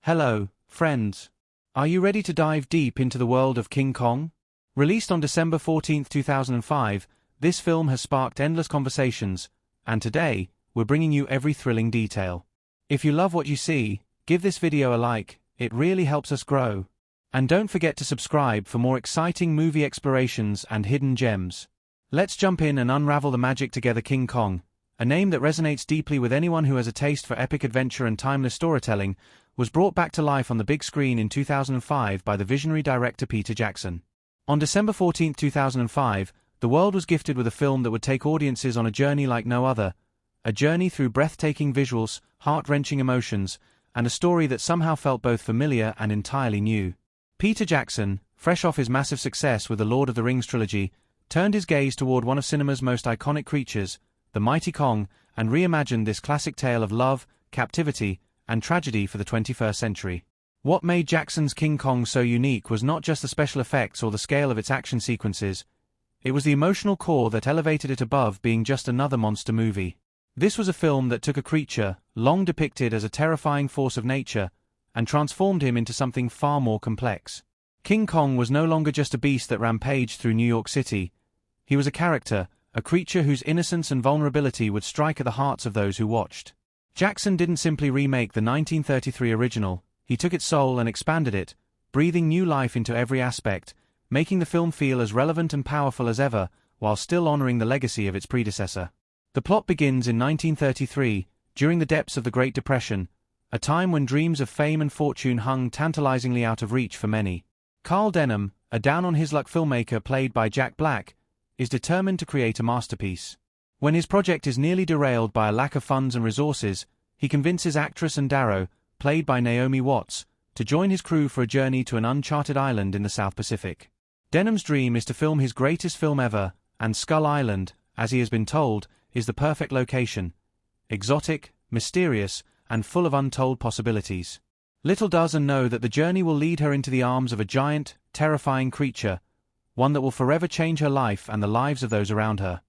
Hello, friends. Are you ready to dive deep into the world of King Kong? Released on December 14, 2005, this film has sparked endless conversations, and today, we're bringing you every thrilling detail. If you love what you see, give this video a like, it really helps us grow. And don't forget to subscribe for more exciting movie explorations and hidden gems. Let's jump in and unravel the magic together. King Kong, a name that resonates deeply with anyone who has a taste for epic adventure and timeless storytelling, was brought back to life on the big screen in 2005 by the visionary director Peter Jackson. On December 14, 2005, the world was gifted with a film that would take audiences on a journey like no other, a journey through breathtaking visuals, heart-wrenching emotions, and a story that somehow felt both familiar and entirely new. Peter Jackson, fresh off his massive success with the Lord of the Rings trilogy, turned his gaze toward one of cinema's most iconic creatures, the mighty Kong, and reimagined this classic tale of love, captivity, and tragedy for the 21st century. What made Jackson's King Kong so unique was not just the special effects or the scale of its action sequences, it was the emotional core that elevated it above being just another monster movie. This was a film that took a creature, long depicted as a terrifying force of nature, and transformed him into something far more complex. King Kong was no longer just a beast that rampaged through New York City. He was a character, a creature whose innocence and vulnerability would strike at the hearts of those who watched. Jackson didn't simply remake the 1933 original, he took its soul and expanded it, breathing new life into every aspect, making the film feel as relevant and powerful as ever, while still honoring the legacy of its predecessor. The plot begins in 1933, during the depths of the Great Depression, a time when dreams of fame and fortune hung tantalizingly out of reach for many. Carl Denham, a down-on-his-luck filmmaker played by Jack Black, is determined to create a masterpiece. When his project is nearly derailed by a lack of funds and resources, he convinces actress Ann Darrow, played by Naomi Watts, to join his crew for a journey to an uncharted island in the South Pacific. Denham's dream is to film his greatest film ever, and Skull Island, as he has been told, is the perfect location. Exotic, mysterious, and full of untold possibilities. Little does Ann know that the journey will lead her into the arms of a giant, terrifying creature, one that will forever change her life and the lives of those around her.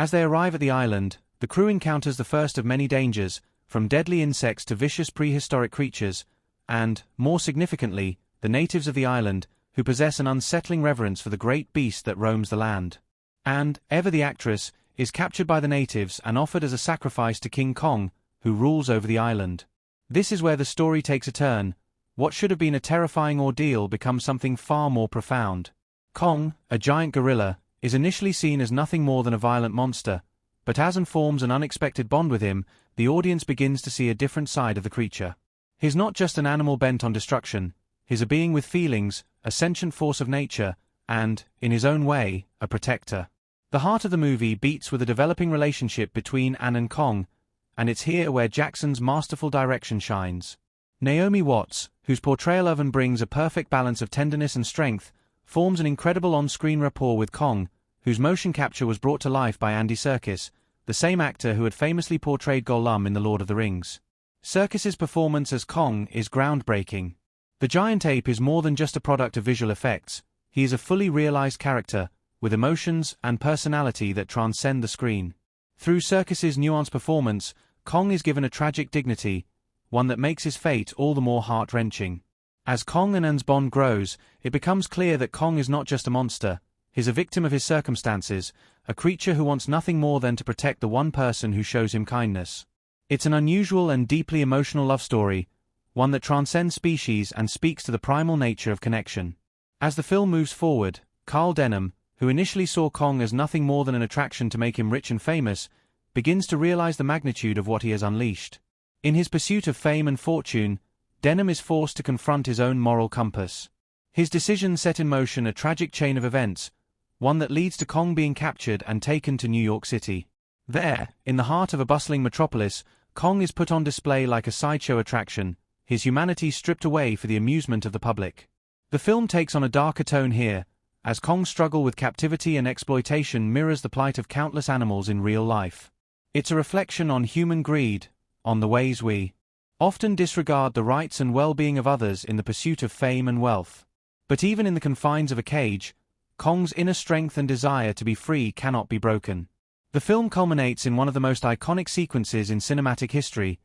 As they arrive at the island, the crew encounters the first of many dangers, from deadly insects to vicious prehistoric creatures, and, more significantly, the natives of the island, who possess an unsettling reverence for the great beast that roams the land. And, ever the actress, is captured by the natives and offered as a sacrifice to King Kong, who rules over the island. This is where the story takes a turn. What should have been a terrifying ordeal becomes something far more profound. Kong, a giant gorilla, is initially seen as nothing more than a violent monster, but as Ann forms an unexpected bond with him, the audience begins to see a different side of the creature. He's not just an animal bent on destruction, he's a being with feelings, a sentient force of nature, and, in his own way, a protector. The heart of the movie beats with a developing relationship between Ann and Kong, and it's here where Jackson's masterful direction shines. Naomi Watts, whose portrayal of Ann brings a perfect balance of tenderness and strength, forms an incredible on-screen rapport with Kong, whose motion capture was brought to life by Andy Serkis, the same actor who had famously portrayed Gollum in The Lord of the Rings. Serkis's performance as Kong is groundbreaking. The giant ape is more than just a product of visual effects, he is a fully realized character, with emotions and personality that transcend the screen. Through Serkis's nuanced performance, Kong is given a tragic dignity, one that makes his fate all the more heart-wrenching. As Kong and Ann's bond grows, it becomes clear that Kong is not just a monster, he's a victim of his circumstances, a creature who wants nothing more than to protect the one person who shows him kindness. It's an unusual and deeply emotional love story, one that transcends species and speaks to the primal nature of connection. As the film moves forward, Carl Denham, who initially saw Kong as nothing more than an attraction to make him rich and famous, begins to realize the magnitude of what he has unleashed. In his pursuit of fame and fortune, Denham is forced to confront his own moral compass. His decisions set in motion a tragic chain of events, one that leads to Kong being captured and taken to New York City. There, in the heart of a bustling metropolis, Kong is put on display like a sideshow attraction, his humanity stripped away for the amusement of the public. The film takes on a darker tone here, as Kong's struggle with captivity and exploitation mirrors the plight of countless animals in real life. It's a reflection on human greed, on the ways we often disregard the rights and well-being of others in the pursuit of fame and wealth. But even in the confines of a cage, Kong's inner strength and desire to be free cannot be broken. The film culminates in one of the most iconic sequences in cinematic history,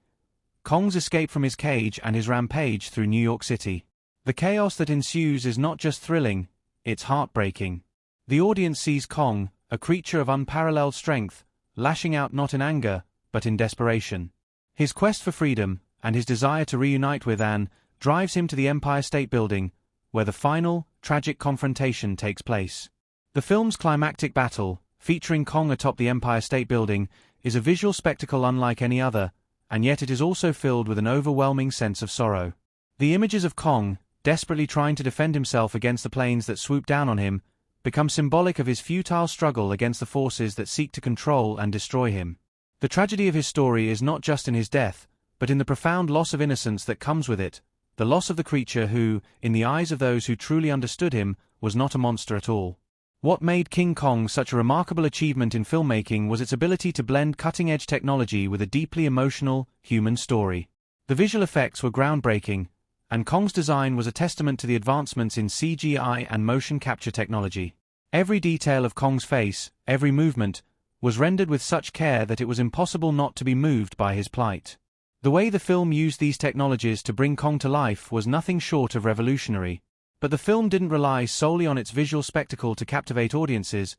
Kong's escape from his cage and his rampage through New York City. The chaos that ensues is not just thrilling, it's heartbreaking. The audience sees Kong, a creature of unparalleled strength, lashing out not in anger, but in desperation. His quest for freedom, and his desire to reunite with Anne, drives him to the Empire State Building, where the final, tragic confrontation takes place. The film's climactic battle, featuring Kong atop the Empire State Building, is a visual spectacle unlike any other, and yet it is also filled with an overwhelming sense of sorrow. The images of Kong, desperately trying to defend himself against the planes that swoop down on him, become symbolic of his futile struggle against the forces that seek to control and destroy him. The tragedy of his story is not just in his death, but in the profound loss of innocence that comes with it, the loss of the creature who, in the eyes of those who truly understood him, was not a monster at all. What made King Kong such a remarkable achievement in filmmaking was its ability to blend cutting-edge technology with a deeply emotional, human story. The visual effects were groundbreaking, and Kong's design was a testament to the advancements in CGI and motion capture technology. Every detail of Kong's face, every movement, was rendered with such care that it was impossible not to be moved by his plight. The way the film used these technologies to bring Kong to life was nothing short of revolutionary. But the film didn't rely solely on its visual spectacle to captivate audiences,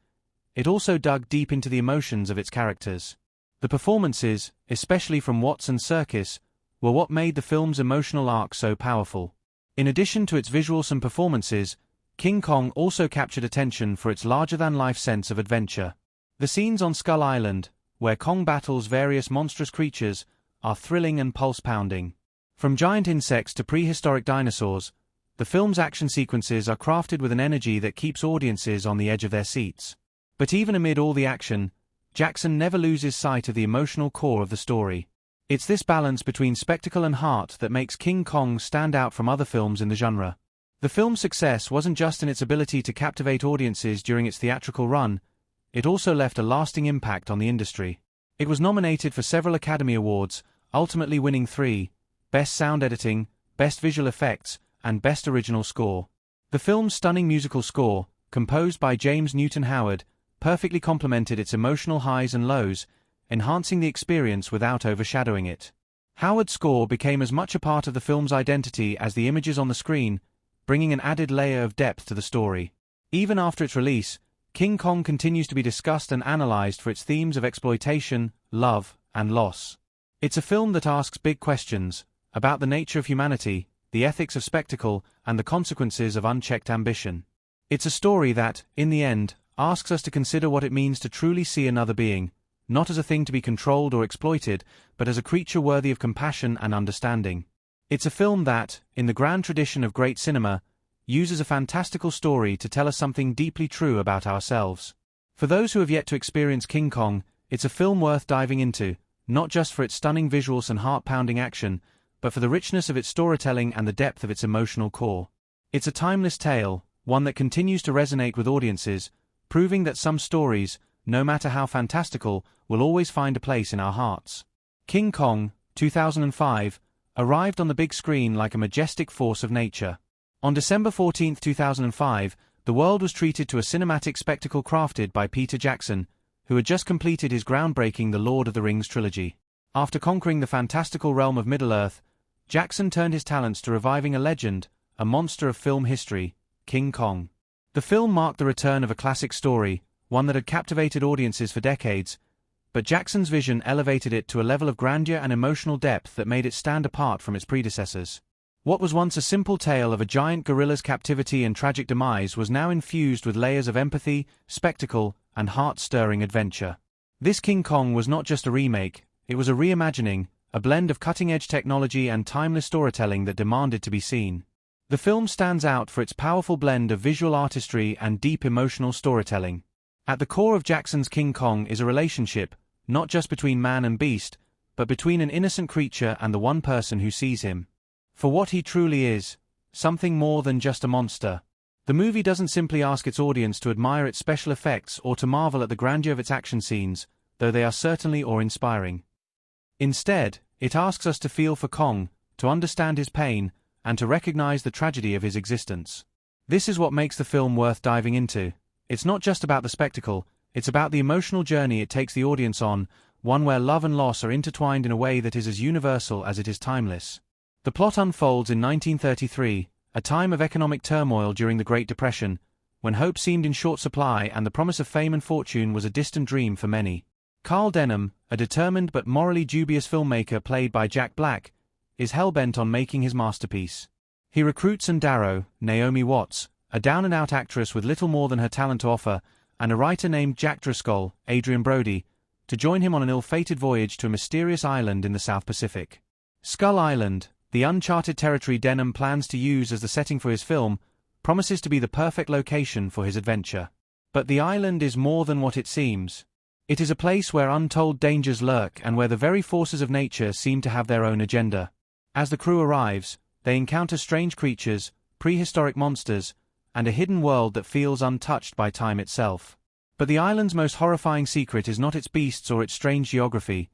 it also dug deep into the emotions of its characters. The performances, especially from Walsh and Serkis, were what made the film's emotional arc so powerful. In addition to its visuals and performances, King Kong also captured attention for its larger-than-life sense of adventure. The scenes on Skull Island, where Kong battles various monstrous creatures, are thrilling and pulse-pounding. From giant insects to prehistoric dinosaurs, the film's action sequences are crafted with an energy that keeps audiences on the edge of their seats. But even amid all the action, Jackson never loses sight of the emotional core of the story. It's this balance between spectacle and heart that makes King Kong stand out from other films in the genre. The film's success wasn't just in its ability to captivate audiences during its theatrical run, it also left a lasting impact on the industry. It was nominated for several Academy Awards, ultimately winning 3: Best Sound Editing, Best Visual Effects, and Best Original Score. The film's stunning musical score, composed by James Newton Howard, perfectly complemented its emotional highs and lows, enhancing the experience without overshadowing it. Howard's score became as much a part of the film's identity as the images on the screen, bringing an added layer of depth to the story. Even after its release, King Kong continues to be discussed and analyzed for its themes of exploitation, love, and loss. It's a film that asks big questions about the nature of humanity, the ethics of spectacle, and the consequences of unchecked ambition. It's a story that, in the end, asks us to consider what it means to truly see another being, not as a thing to be controlled or exploited, but as a creature worthy of compassion and understanding. It's a film that, in the grand tradition of great cinema, uses a fantastical story to tell us something deeply true about ourselves. For those who have yet to experience King Kong, it's a film worth diving into, not just for its stunning visuals and heart-pounding action, but for the richness of its storytelling and the depth of its emotional core. It's a timeless tale, one that continues to resonate with audiences, proving that some stories, no matter how fantastical, will always find a place in our hearts. King Kong, 2005, arrived on the big screen like a majestic force of nature. On December 14, 2005, the world was treated to a cinematic spectacle crafted by Peter Jackson, who had just completed his groundbreaking The Lord of the Rings trilogy. After conquering the fantastical realm of Middle-earth, Jackson turned his talents to reviving a legend, a monster of film history, King Kong. The film marked the return of a classic story, one that had captivated audiences for decades, but Jackson's vision elevated it to a level of grandeur and emotional depth that made it stand apart from its predecessors. What was once a simple tale of a giant gorilla's captivity and tragic demise was now infused with layers of empathy, spectacle, and heart-stirring adventure. This King Kong was not just a remake, it was a reimagining, a blend of cutting-edge technology and timeless storytelling that demanded to be seen. The film stands out for its powerful blend of visual artistry and deep emotional storytelling. At the core of Jackson's King Kong is a relationship, not just between man and beast, but between an innocent creature and the one person who sees him for what he truly is, something more than just a monster. The movie doesn't simply ask its audience to admire its special effects or to marvel at the grandeur of its action scenes, though they are certainly awe-inspiring. Instead, it asks us to feel for Kong, to understand his pain, and to recognize the tragedy of his existence. This is what makes the film worth diving into. It's not just about the spectacle, it's about the emotional journey it takes the audience on, one where love and loss are intertwined in a way that is as universal as it is timeless. The plot unfolds in 1933, a time of economic turmoil during the Great Depression, when hope seemed in short supply and the promise of fame and fortune was a distant dream for many. Carl Denham, a determined but morally dubious filmmaker played by Jack Black, is hell-bent on making his masterpiece. He recruits Ann Darrow, Naomi Watts, a down-and-out actress with little more than her talent to offer, and a writer named Jack Driscoll, Adrien Brody, to join him on an ill-fated voyage to a mysterious island in the South Pacific. Skull Island, the uncharted territory Denham plans to use as the setting for his film, promises to be the perfect location for his adventure. But the island is more than what it seems. It is a place where untold dangers lurk and where the very forces of nature seem to have their own agenda. As the crew arrives, they encounter strange creatures, prehistoric monsters, and a hidden world that feels untouched by time itself. But the island's most horrifying secret is not its beasts or its strange geography.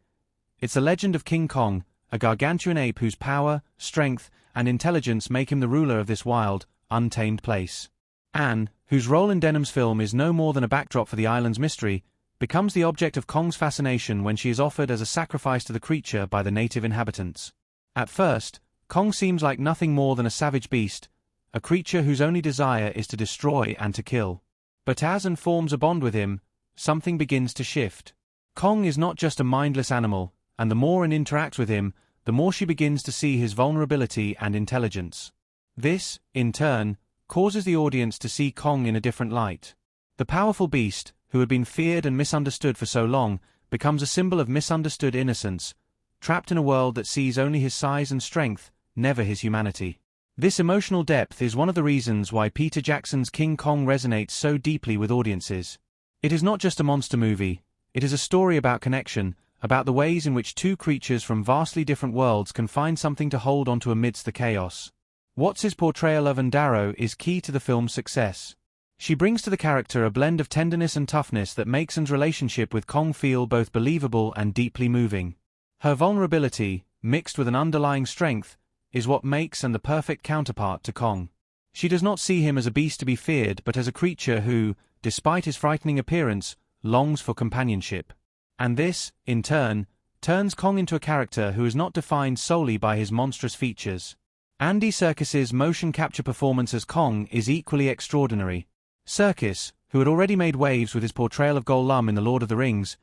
It's the legend of King Kong, a gargantuan ape whose power, strength, and intelligence make him the ruler of this wild, untamed place. Anne, whose role in Denham's film is no more than a backdrop for the island's mystery, becomes the object of Kong's fascination when she is offered as a sacrifice to the creature by the native inhabitants. At first, Kong seems like nothing more than a savage beast, a creature whose only desire is to destroy and to kill. But as Anne forms a bond with him, something begins to shift. Kong is not just a mindless animal, and the more Anne interacts with him, the more she begins to see his vulnerability and intelligence. This, in turn, causes the audience to see Kong in a different light. The powerful beast, who had been feared and misunderstood for so long, becomes a symbol of misunderstood innocence, trapped in a world that sees only his size and strength, never his humanity. This emotional depth is one of the reasons why Peter Jackson's King Kong resonates so deeply with audiences. It is not just a monster movie, it is a story about connection, about the ways in which two creatures from vastly different worlds can find something to hold onto amidst the chaos. Watts' portrayal of Ann Darrow is key to the film's success. She brings to the character a blend of tenderness and toughness that makes Anne's relationship with Kong feel both believable and deeply moving. Her vulnerability, mixed with an underlying strength, is what makes Anne the perfect counterpart to Kong. She does not see him as a beast to be feared but as a creature who, despite his frightening appearance, longs for companionship. And this, in turn, turns Kong into a character who is not defined solely by his monstrous features. Andy Serkis's motion capture performance as Kong is equally extraordinary. Serkis, who had already made waves with his portrayal of Gollum in The Lord of the Rings,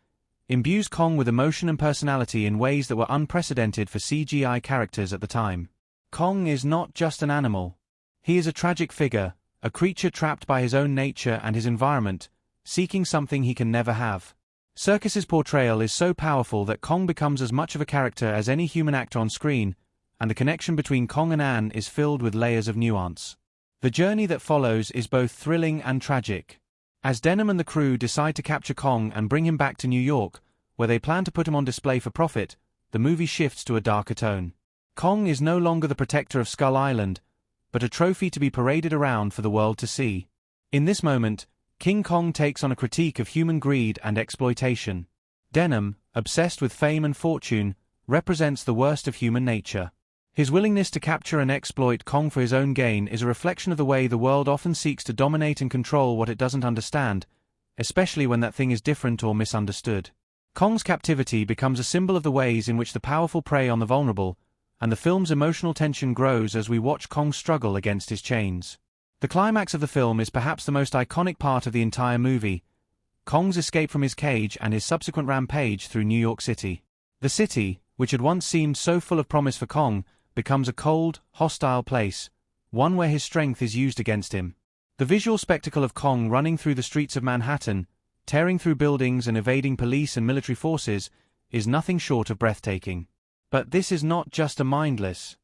imbues Kong with emotion and personality in ways that were unprecedented for CGI characters at the time. Kong is not just an animal. He is a tragic figure, a creature trapped by his own nature and his environment, seeking something he can never have. Serkis's portrayal is so powerful that Kong becomes as much of a character as any human actor on screen, and the connection between Kong and Anne is filled with layers of nuance. The journey that follows is both thrilling and tragic. As Denham and the crew decide to capture Kong and bring him back to New York, where they plan to put him on display for profit, the movie shifts to a darker tone. Kong is no longer the protector of Skull Island, but a trophy to be paraded around for the world to see. In this moment, King Kong takes on a critique of human greed and exploitation. Denham, obsessed with fame and fortune, represents the worst of human nature. His willingness to capture and exploit Kong for his own gain is a reflection of the way the world often seeks to dominate and control what it doesn't understand, especially when that thing is different or misunderstood. Kong's captivity becomes a symbol of the ways in which the powerful prey on the vulnerable, and the film's emotional tension grows as we watch Kong struggle against his chains. The climax of the film is perhaps the most iconic part of the entire movie: Kong's escape from his cage and his subsequent rampage through New York City. The city, which had once seemed so full of promise for Kong, becomes a cold, hostile place, one where his strength is used against him. The visual spectacle of Kong running through the streets of Manhattan, tearing through buildings and evading police and military forces, is nothing short of breathtaking. But this is not just a mindless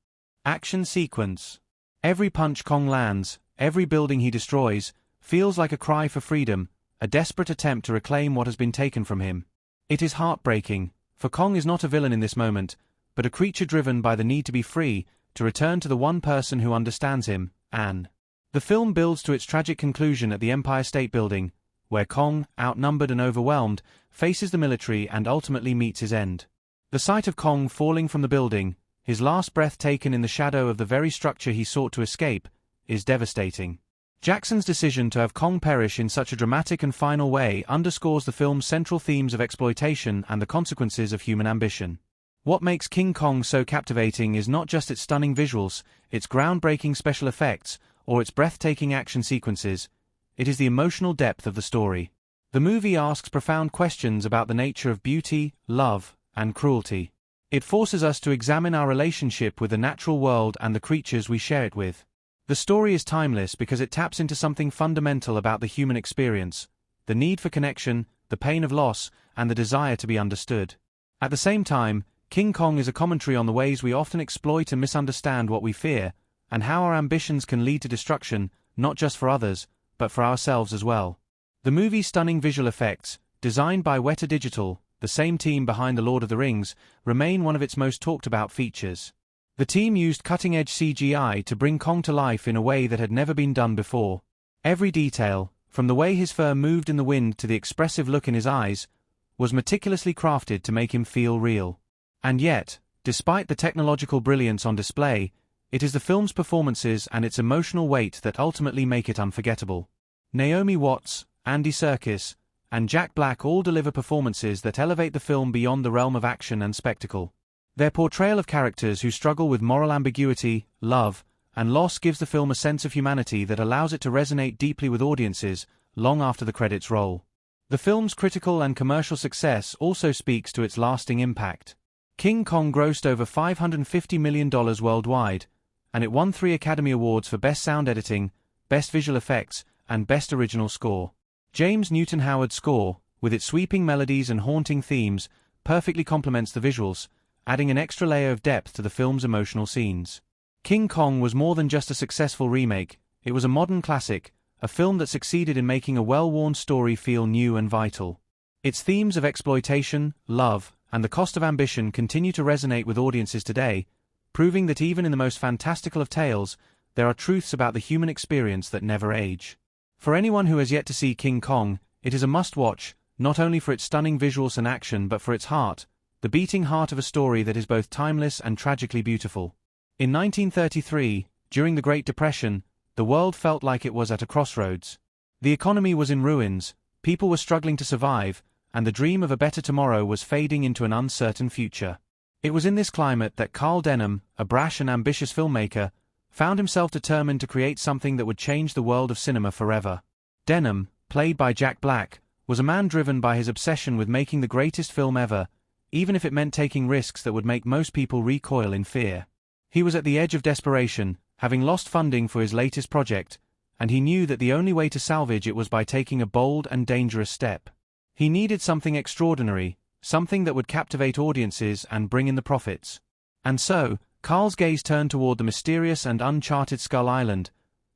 action sequence. Every punch Kong lands, every building he destroys, feels like a cry for freedom, a desperate attempt to reclaim what has been taken from him. It is heartbreaking, for Kong is not a villain in this moment, but a creature driven by the need to be free, to return to the one person who understands him, Anne. The film builds to its tragic conclusion at the Empire State Building, where Kong, outnumbered and overwhelmed, faces the military and ultimately meets his end. The sight of Kong falling from the building, his last breath taken in the shadow of the very structure he sought to escape, is devastating. Jackson's decision to have Kong perish in such a dramatic and final way underscores the film's central themes of exploitation and the consequences of human ambition. What makes King Kong so captivating is not just its stunning visuals, its groundbreaking special effects, or its breathtaking action sequences. It is the emotional depth of the story. The movie asks profound questions about the nature of beauty, love, and cruelty. It forces us to examine our relationship with the natural world and the creatures we share it with. The story is timeless because it taps into something fundamental about the human experience: the need for connection, the pain of loss, and the desire to be understood. At the same time, King Kong is a commentary on the ways we often exploit and misunderstand what we fear, and how our ambitions can lead to destruction, not just for others, but for ourselves as well. The movie's stunning visual effects, designed by Weta Digital, the same team behind The Lord of the Rings, remain one of its most talked-about features. The team used cutting-edge CGI to bring Kong to life in a way that had never been done before. Every detail, from the way his fur moved in the wind to the expressive look in his eyes, was meticulously crafted to make him feel real. And yet, despite the technological brilliance on display, it is the film's performances and its emotional weight that ultimately make it unforgettable. Naomi Watts, Andy Serkis, and Jack Black all deliver performances that elevate the film beyond the realm of action and spectacle. Their portrayal of characters who struggle with moral ambiguity, love, and loss gives the film a sense of humanity that allows it to resonate deeply with audiences long after the credits roll. The film's critical and commercial success also speaks to its lasting impact. King Kong grossed over $550 million worldwide, and it won 3 Academy Awards for Best Sound Editing, Best Visual Effects, and Best Original Score. James Newton Howard's score, with its sweeping melodies and haunting themes, perfectly complements the visuals, adding an extra layer of depth to the film's emotional scenes. King Kong was more than just a successful remake, it was a modern classic, a film that succeeded in making a well-worn story feel new and vital. Its themes of exploitation, love, and the cost of ambition continue to resonate with audiences today, proving that even in the most fantastical of tales, there are truths about the human experience that never age. For anyone who has yet to see King Kong, it is a must-watch, not only for its stunning visuals and action but for its heart, the beating heart of a story that is both timeless and tragically beautiful. In 1933, during the Great Depression, the world felt like it was at a crossroads. The economy was in ruins, people were struggling to survive, and the dream of a better tomorrow was fading into an uncertain future. It was in this climate that Carl Denham, a brash and ambitious filmmaker, found himself determined to create something that would change the world of cinema forever. Denham, played by Jack Black, was a man driven by his obsession with making the greatest film ever, even if it meant taking risks that would make most people recoil in fear. He was at the edge of desperation, having lost funding for his latest project, and he knew that the only way to salvage it was by taking a bold and dangerous step. He needed something extraordinary, something that would captivate audiences and bring in the profits. And so, Carl's gaze turned toward the mysterious and uncharted Skull Island,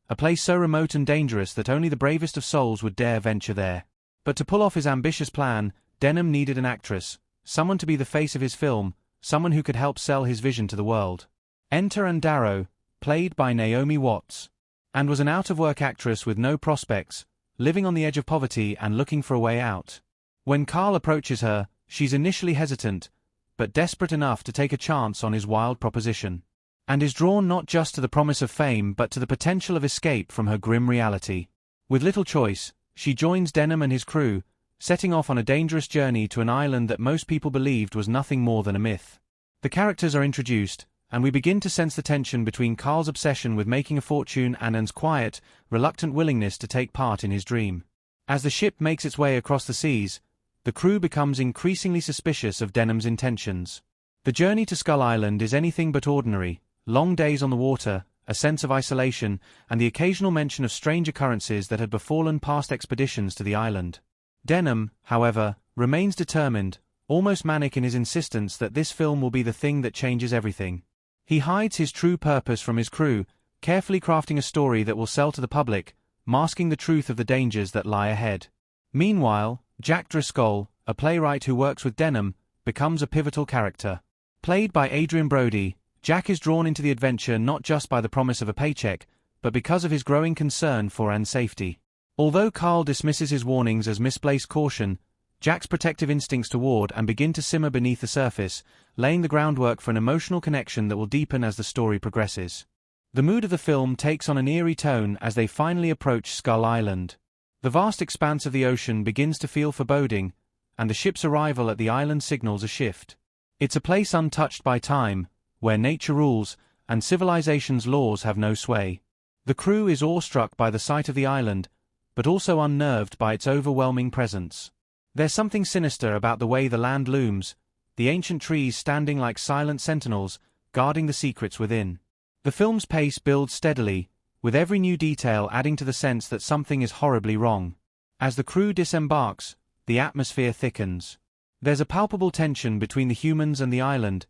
a place so remote and dangerous that only the bravest of souls would dare venture there. But to pull off his ambitious plan, Denham needed an actress, someone to be the face of his film, someone who could help sell his vision to the world. Enter Ann Darrow, played by Naomi Watts. Ann was an out-of-work actress with no prospects, living on the edge of poverty and looking for a way out. When Carl approaches her, she's initially hesitant, but desperate enough to take a chance on his wild proposition. And is drawn not just to the promise of fame but to the potential of escape from her grim reality. With little choice, she joins Denham and his crew, setting off on a dangerous journey to an island that most people believed was nothing more than a myth. The characters are introduced, and we begin to sense the tension between Carl's obsession with making a fortune and Ann's quiet, reluctant willingness to take part in his dream. As the ship makes its way across the seas, the crew becomes increasingly suspicious of Denham's intentions. The journey to Skull Island is anything but ordinary: long days on the water, a sense of isolation, and the occasional mention of strange occurrences that had befallen past expeditions to the island. Denham, however, remains determined, almost manic in his insistence that this film will be the thing that changes everything. He hides his true purpose from his crew, carefully crafting a story that will sell to the public, masking the truth of the dangers that lie ahead. Meanwhile, Jack Driscoll, a playwright who works with Denham, becomes a pivotal character. Played by Adrien Brody, Jack is drawn into the adventure not just by the promise of a paycheck, but because of his growing concern for Ann's safety. Although Carl dismisses his warnings as misplaced caution, Jack's protective instincts toward and begin to simmer beneath the surface, laying the groundwork for an emotional connection that will deepen as the story progresses. The mood of the film takes on an eerie tone as they finally approach Skull Island. The vast expanse of the ocean begins to feel foreboding, and the ship's arrival at the island signals a shift. It's a place untouched by time, where nature rules, and civilization's laws have no sway. The crew is awestruck by the sight of the island, but also unnerved by its overwhelming presence. There's something sinister about the way the land looms, the ancient trees standing like silent sentinels, guarding the secrets within. The film's pace builds steadily, with every new detail adding to the sense that something is horribly wrong. As the crew disembarks, the atmosphere thickens. There's a palpable tension between the humans and the island,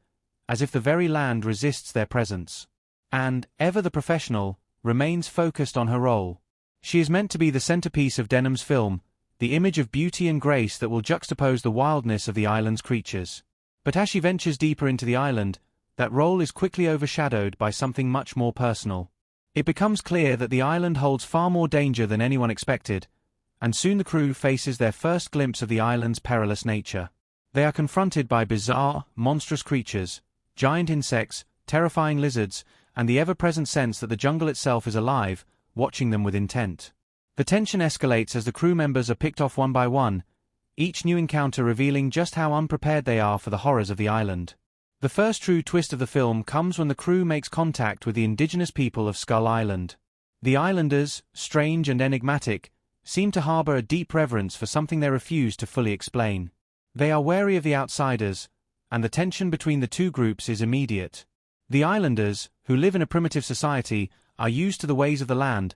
as if the very land resists their presence. And, ever the professional, remains focused on her role. She is meant to be the centerpiece of Denham's film, the image of beauty and grace that will juxtapose the wildness of the island's creatures. But as she ventures deeper into the island, that role is quickly overshadowed by something much more personal. It becomes clear that the island holds far more danger than anyone expected, and soon the crew faces their first glimpse of the island's perilous nature. They are confronted by bizarre, monstrous creatures, giant insects, terrifying lizards, and the ever-present sense that the jungle itself is alive, watching them with intent. The tension escalates as the crew members are picked off one by one, each new encounter revealing just how unprepared they are for the horrors of the island. The first true twist of the film comes when the crew makes contact with the indigenous people of Skull Island. The islanders, strange and enigmatic, seem to harbor a deep reverence for something they refuse to fully explain. They are wary of the outsiders, and the tension between the two groups is immediate. The islanders, who live in a primitive society, are used to the ways of the land,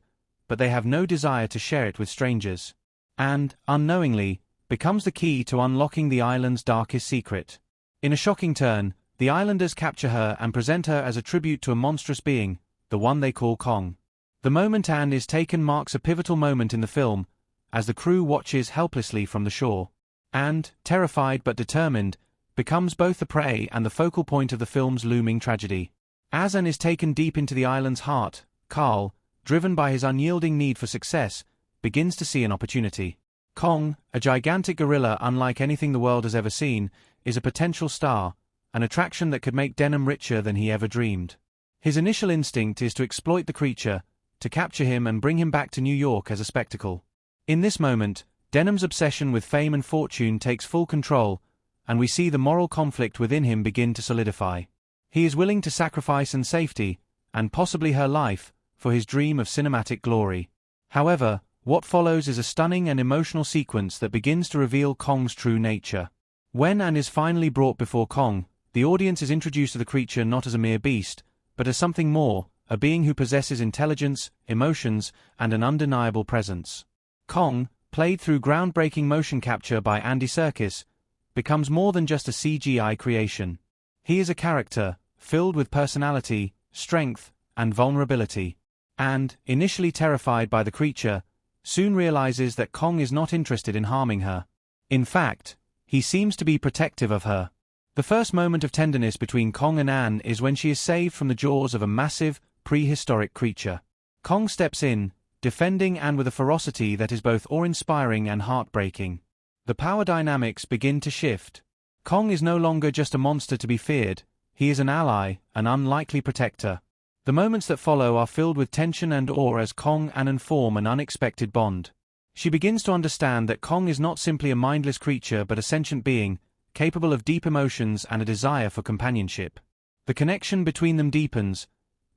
but they have no desire to share it with strangers. And, unknowingly, becomes the key to unlocking the island's darkest secret. In a shocking turn, the islanders capture her and present her as a tribute to a monstrous being, the one they call Kong. The moment Anne is taken marks a pivotal moment in the film, as the crew watches helplessly from the shore. And, terrified but determined, becomes both the prey and the focal point of the film's looming tragedy. As Anne is taken deep into the island's heart, Carl, driven by his unyielding need for success, begins to see an opportunity. Kong, a gigantic gorilla unlike anything the world has ever seen, is a potential star, an attraction that could make Denham richer than he ever dreamed. His initial instinct is to exploit the creature, to capture him and bring him back to New York as a spectacle. In this moment, Denham's obsession with fame and fortune takes full control, and we see the moral conflict within him begin to solidify. He is willing to sacrifice and safety, and possibly her life, for his dream of cinematic glory. However, what follows is a stunning and emotional sequence that begins to reveal Kong's true nature. When Anne is finally brought before Kong, the audience is introduced to the creature not as a mere beast, but as something more, a being who possesses intelligence, emotions, and an undeniable presence. Kong, played through groundbreaking motion capture by Andy Serkis, becomes more than just a CGI creation. He is a character, filled with personality, strength, and vulnerability. And, initially terrified by the creature, soon realizes that Kong is not interested in harming her. In fact, he seems to be protective of her. The first moment of tenderness between Kong and Anne is when she is saved from the jaws of a massive, prehistoric creature. Kong steps in, defending Anne with a ferocity that is both awe-inspiring and heartbreaking. The power dynamics begin to shift. Kong is no longer just a monster to be feared, he is an ally, an unlikely protector. The moments that follow are filled with tension and awe as Kong and Anne form an unexpected bond. She begins to understand that Kong is not simply a mindless creature but a sentient being, capable of deep emotions and a desire for companionship. The connection between them deepens,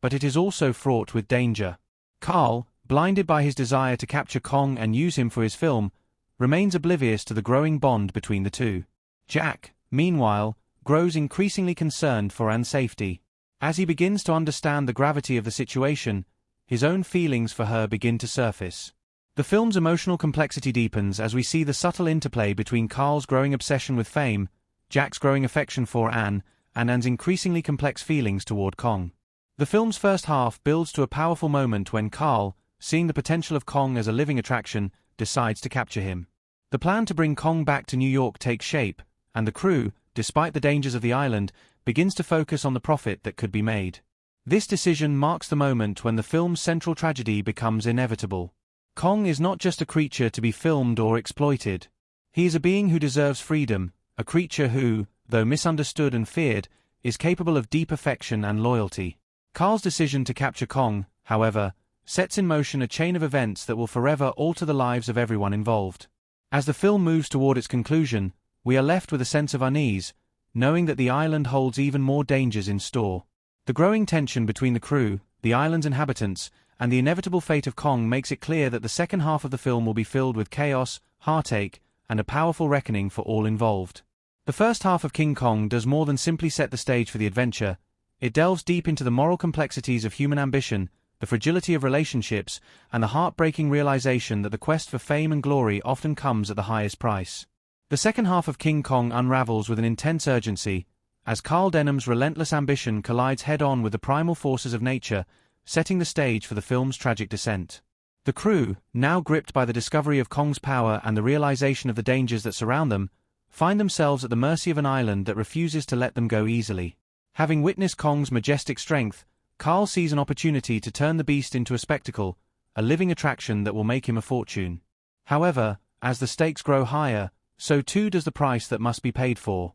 but it is also fraught with danger. Carl, blinded by his desire to capture Kong and use him for his film, remains oblivious to the growing bond between the two. Jack, meanwhile, grows increasingly concerned for Anne's safety. As he begins to understand the gravity of the situation, his own feelings for her begin to surface. The film's emotional complexity deepens as we see the subtle interplay between Carl's growing obsession with fame, Jack's growing affection for Anne, and Anne's increasingly complex feelings toward Kong. The film's first half builds to a powerful moment when Carl, seeing the potential of Kong as a living attraction, decides to capture him. The plan to bring Kong back to New York takes shape, and the crew, despite the dangers of the island, begins to focus on the profit that could be made. This decision marks the moment when the film's central tragedy becomes inevitable. Kong is not just a creature to be filmed or exploited. He is a being who deserves freedom, a creature who, though misunderstood and feared, is capable of deep affection and loyalty. Carl's decision to capture Kong, however, sets in motion a chain of events that will forever alter the lives of everyone involved. As the film moves toward its conclusion, we are left with a sense of unease, knowing that the island holds even more dangers in store. The growing tension between the crew, the island's inhabitants, and the inevitable fate of Kong makes it clear that the second half of the film will be filled with chaos, heartache, and a powerful reckoning for all involved. The first half of King Kong does more than simply set the stage for the adventure. It delves deep into the moral complexities of human ambition, the fragility of relationships, and the heartbreaking realization that the quest for fame and glory often comes at the highest price. The second half of King Kong unravels with an intense urgency, as Carl Denham's relentless ambition collides head-on with the primal forces of nature, setting the stage for the film's tragic descent. The crew, now gripped by the discovery of Kong's power and the realization of the dangers that surround them, find themselves at the mercy of an island that refuses to let them go easily. Having witnessed Kong's majestic strength, Carl sees an opportunity to turn the beast into a spectacle, a living attraction that will make him a fortune. However, as the stakes grow higher, so too does the price that must be paid for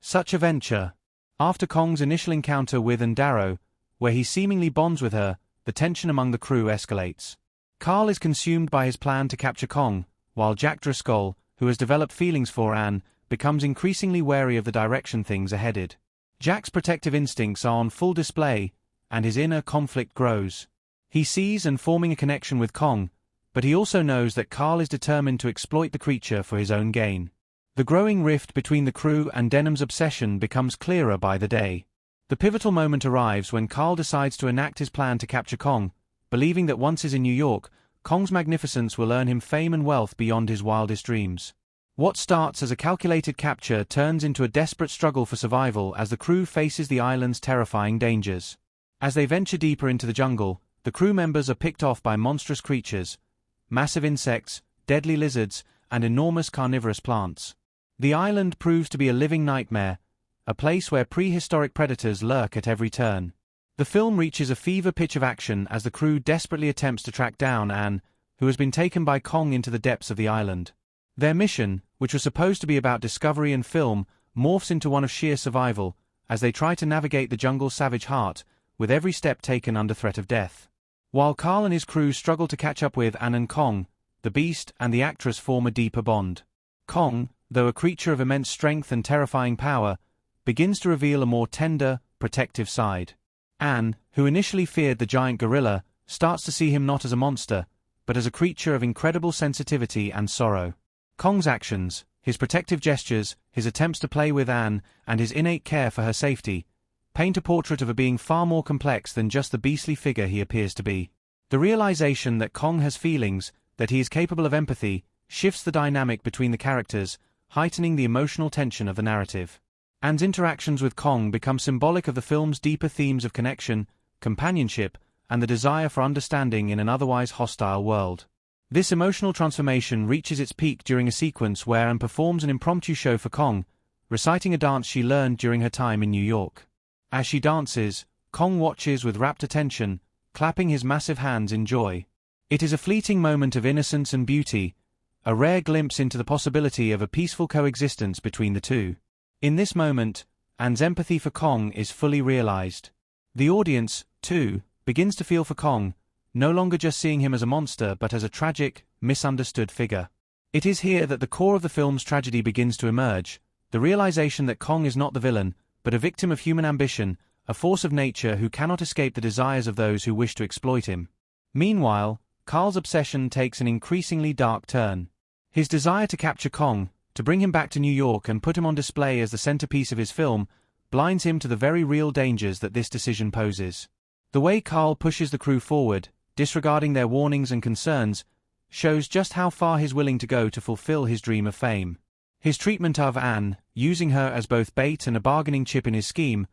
such a venture. After Kong's initial encounter with Darrow, where he seemingly bonds with her, the tension among the crew escalates. Carl is consumed by his plan to capture Kong, while Jack Driscoll, who has developed feelings for Anne, becomes increasingly wary of the direction things are headed. Jack's protective instincts are on full display, and his inner conflict grows. He sees and forming a connection with Kong, but he also knows that Carl is determined to exploit the creature for his own gain. The growing rift between the crew and Denham's obsession becomes clearer by the day. The pivotal moment arrives when Carl decides to enact his plan to capture Kong, believing that once he's in New York, Kong's magnificence will earn him fame and wealth beyond his wildest dreams. What starts as a calculated capture turns into a desperate struggle for survival as the crew faces the island's terrifying dangers. As they venture deeper into the jungle, the crew members are picked off by monstrous creatures, massive insects, deadly lizards, and enormous carnivorous plants. The island proves to be a living nightmare, a place where prehistoric predators lurk at every turn. The film reaches a fever pitch of action as the crew desperately attempts to track down Anne, who has been taken by Kong into the depths of the island. Their mission, which was supposed to be about discovery and film, morphs into one of sheer survival, as they try to navigate the jungle's savage heart, with every step taken under threat of death. While Carl and his crew struggle to catch up with Anne and Kong, the beast and the actress form a deeper bond. Kong, though a creature of immense strength and terrifying power, begins to reveal a more tender, protective side. Anne, who initially feared the giant gorilla, starts to see him not as a monster, but as a creature of incredible sensitivity and sorrow. Kong's actions, his protective gestures, his attempts to play with Anne, and his innate care for her safety, paint a portrait of a being far more complex than just the beastly figure he appears to be. The realization that Kong has feelings, that he is capable of empathy, shifts the dynamic between the characters, heightening the emotional tension of the narrative. Anne's interactions with Kong become symbolic of the film's deeper themes of connection, companionship, and the desire for understanding in an otherwise hostile world. This emotional transformation reaches its peak during a sequence where Anne performs an impromptu show for Kong, reciting a dance she learned during her time in New York. As she dances, Kong watches with rapt attention, clapping his massive hands in joy. It is a fleeting moment of innocence and beauty, a rare glimpse into the possibility of a peaceful coexistence between the two. In this moment, Anne's empathy for Kong is fully realized. The audience, too, begins to feel for Kong, no longer just seeing him as a monster but as a tragic, misunderstood figure. It is here that the core of the film's tragedy begins to emerge, the realization that Kong is not the villain, but a victim of human ambition, a force of nature who cannot escape the desires of those who wish to exploit him. Meanwhile, Carl's obsession takes an increasingly dark turn. His desire to capture Kong, to bring him back to New York and put him on display as the centerpiece of his film, blinds him to the very real dangers that this decision poses. The way Carl pushes the crew forward, disregarding their warnings and concerns, shows just how far he's willing to go to fulfill his dream of fame. His treatment of Anne, using her as both bait and a bargaining chip in his scheme,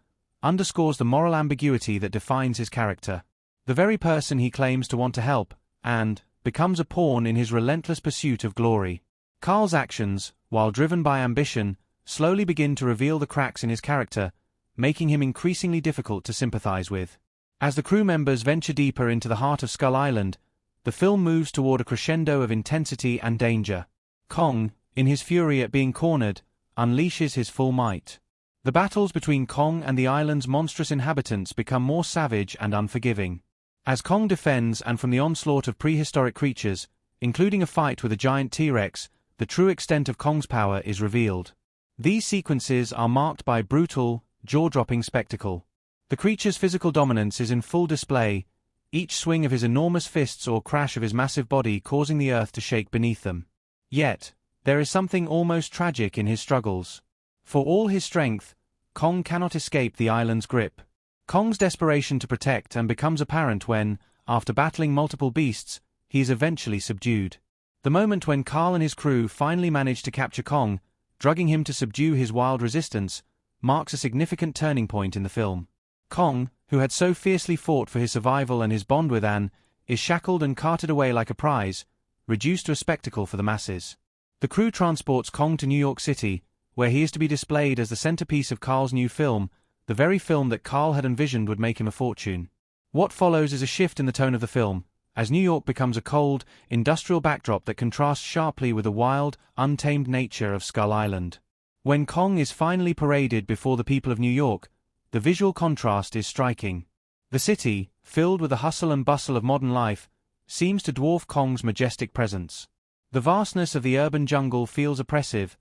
underscores the moral ambiguity that defines his character. The very person he claims to want to help, and becomes a pawn in his relentless pursuit of glory. Carl's actions, while driven by ambition, slowly begin to reveal the cracks in his character, making him increasingly difficult to sympathize with. As the crew members venture deeper into the heart of Skull Island, the film moves toward a crescendo of intensity and danger. Kong, in his fury at being cornered, unleashes his full might. The battles between Kong and the island's monstrous inhabitants become more savage and unforgiving. As Kong defends and from the onslaught of prehistoric creatures, including a fight with a giant T-Rex, the true extent of Kong's power is revealed. These sequences are marked by brutal, jaw-dropping spectacle. The creature's physical dominance is in full display, each swing of his enormous fists or crash of his massive body causing the earth to shake beneath them. Yet, there is something almost tragic in his struggles. For all his strength, Kong cannot escape the island's grip. Kong's desperation to protect becomes apparent when, after battling multiple beasts, he is eventually subdued. The moment when Carl and his crew finally manage to capture Kong, drugging him to subdue his wild resistance, marks a significant turning point in the film. Kong, who had so fiercely fought for his survival and his bond with Anne, is shackled and carted away like a prize, reduced to a spectacle for the masses. The crew transports Kong to New York City, where he is to be displayed as the centerpiece of Carl's new film, the very film that Carl had envisioned would make him a fortune. What follows is a shift in the tone of the film, as New York becomes a cold, industrial backdrop that contrasts sharply with the wild, untamed nature of Skull Island. When Kong is finally paraded before the people of New York, the visual contrast is striking. The city, filled with the hustle and bustle of modern life, seems to dwarf Kong's majestic presence. The vastness of the urban jungle feels oppressive,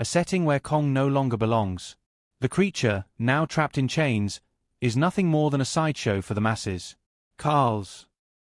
a setting where Kong no longer belongs. The creature, now trapped in chains, is nothing more than a sideshow for the masses. Carl's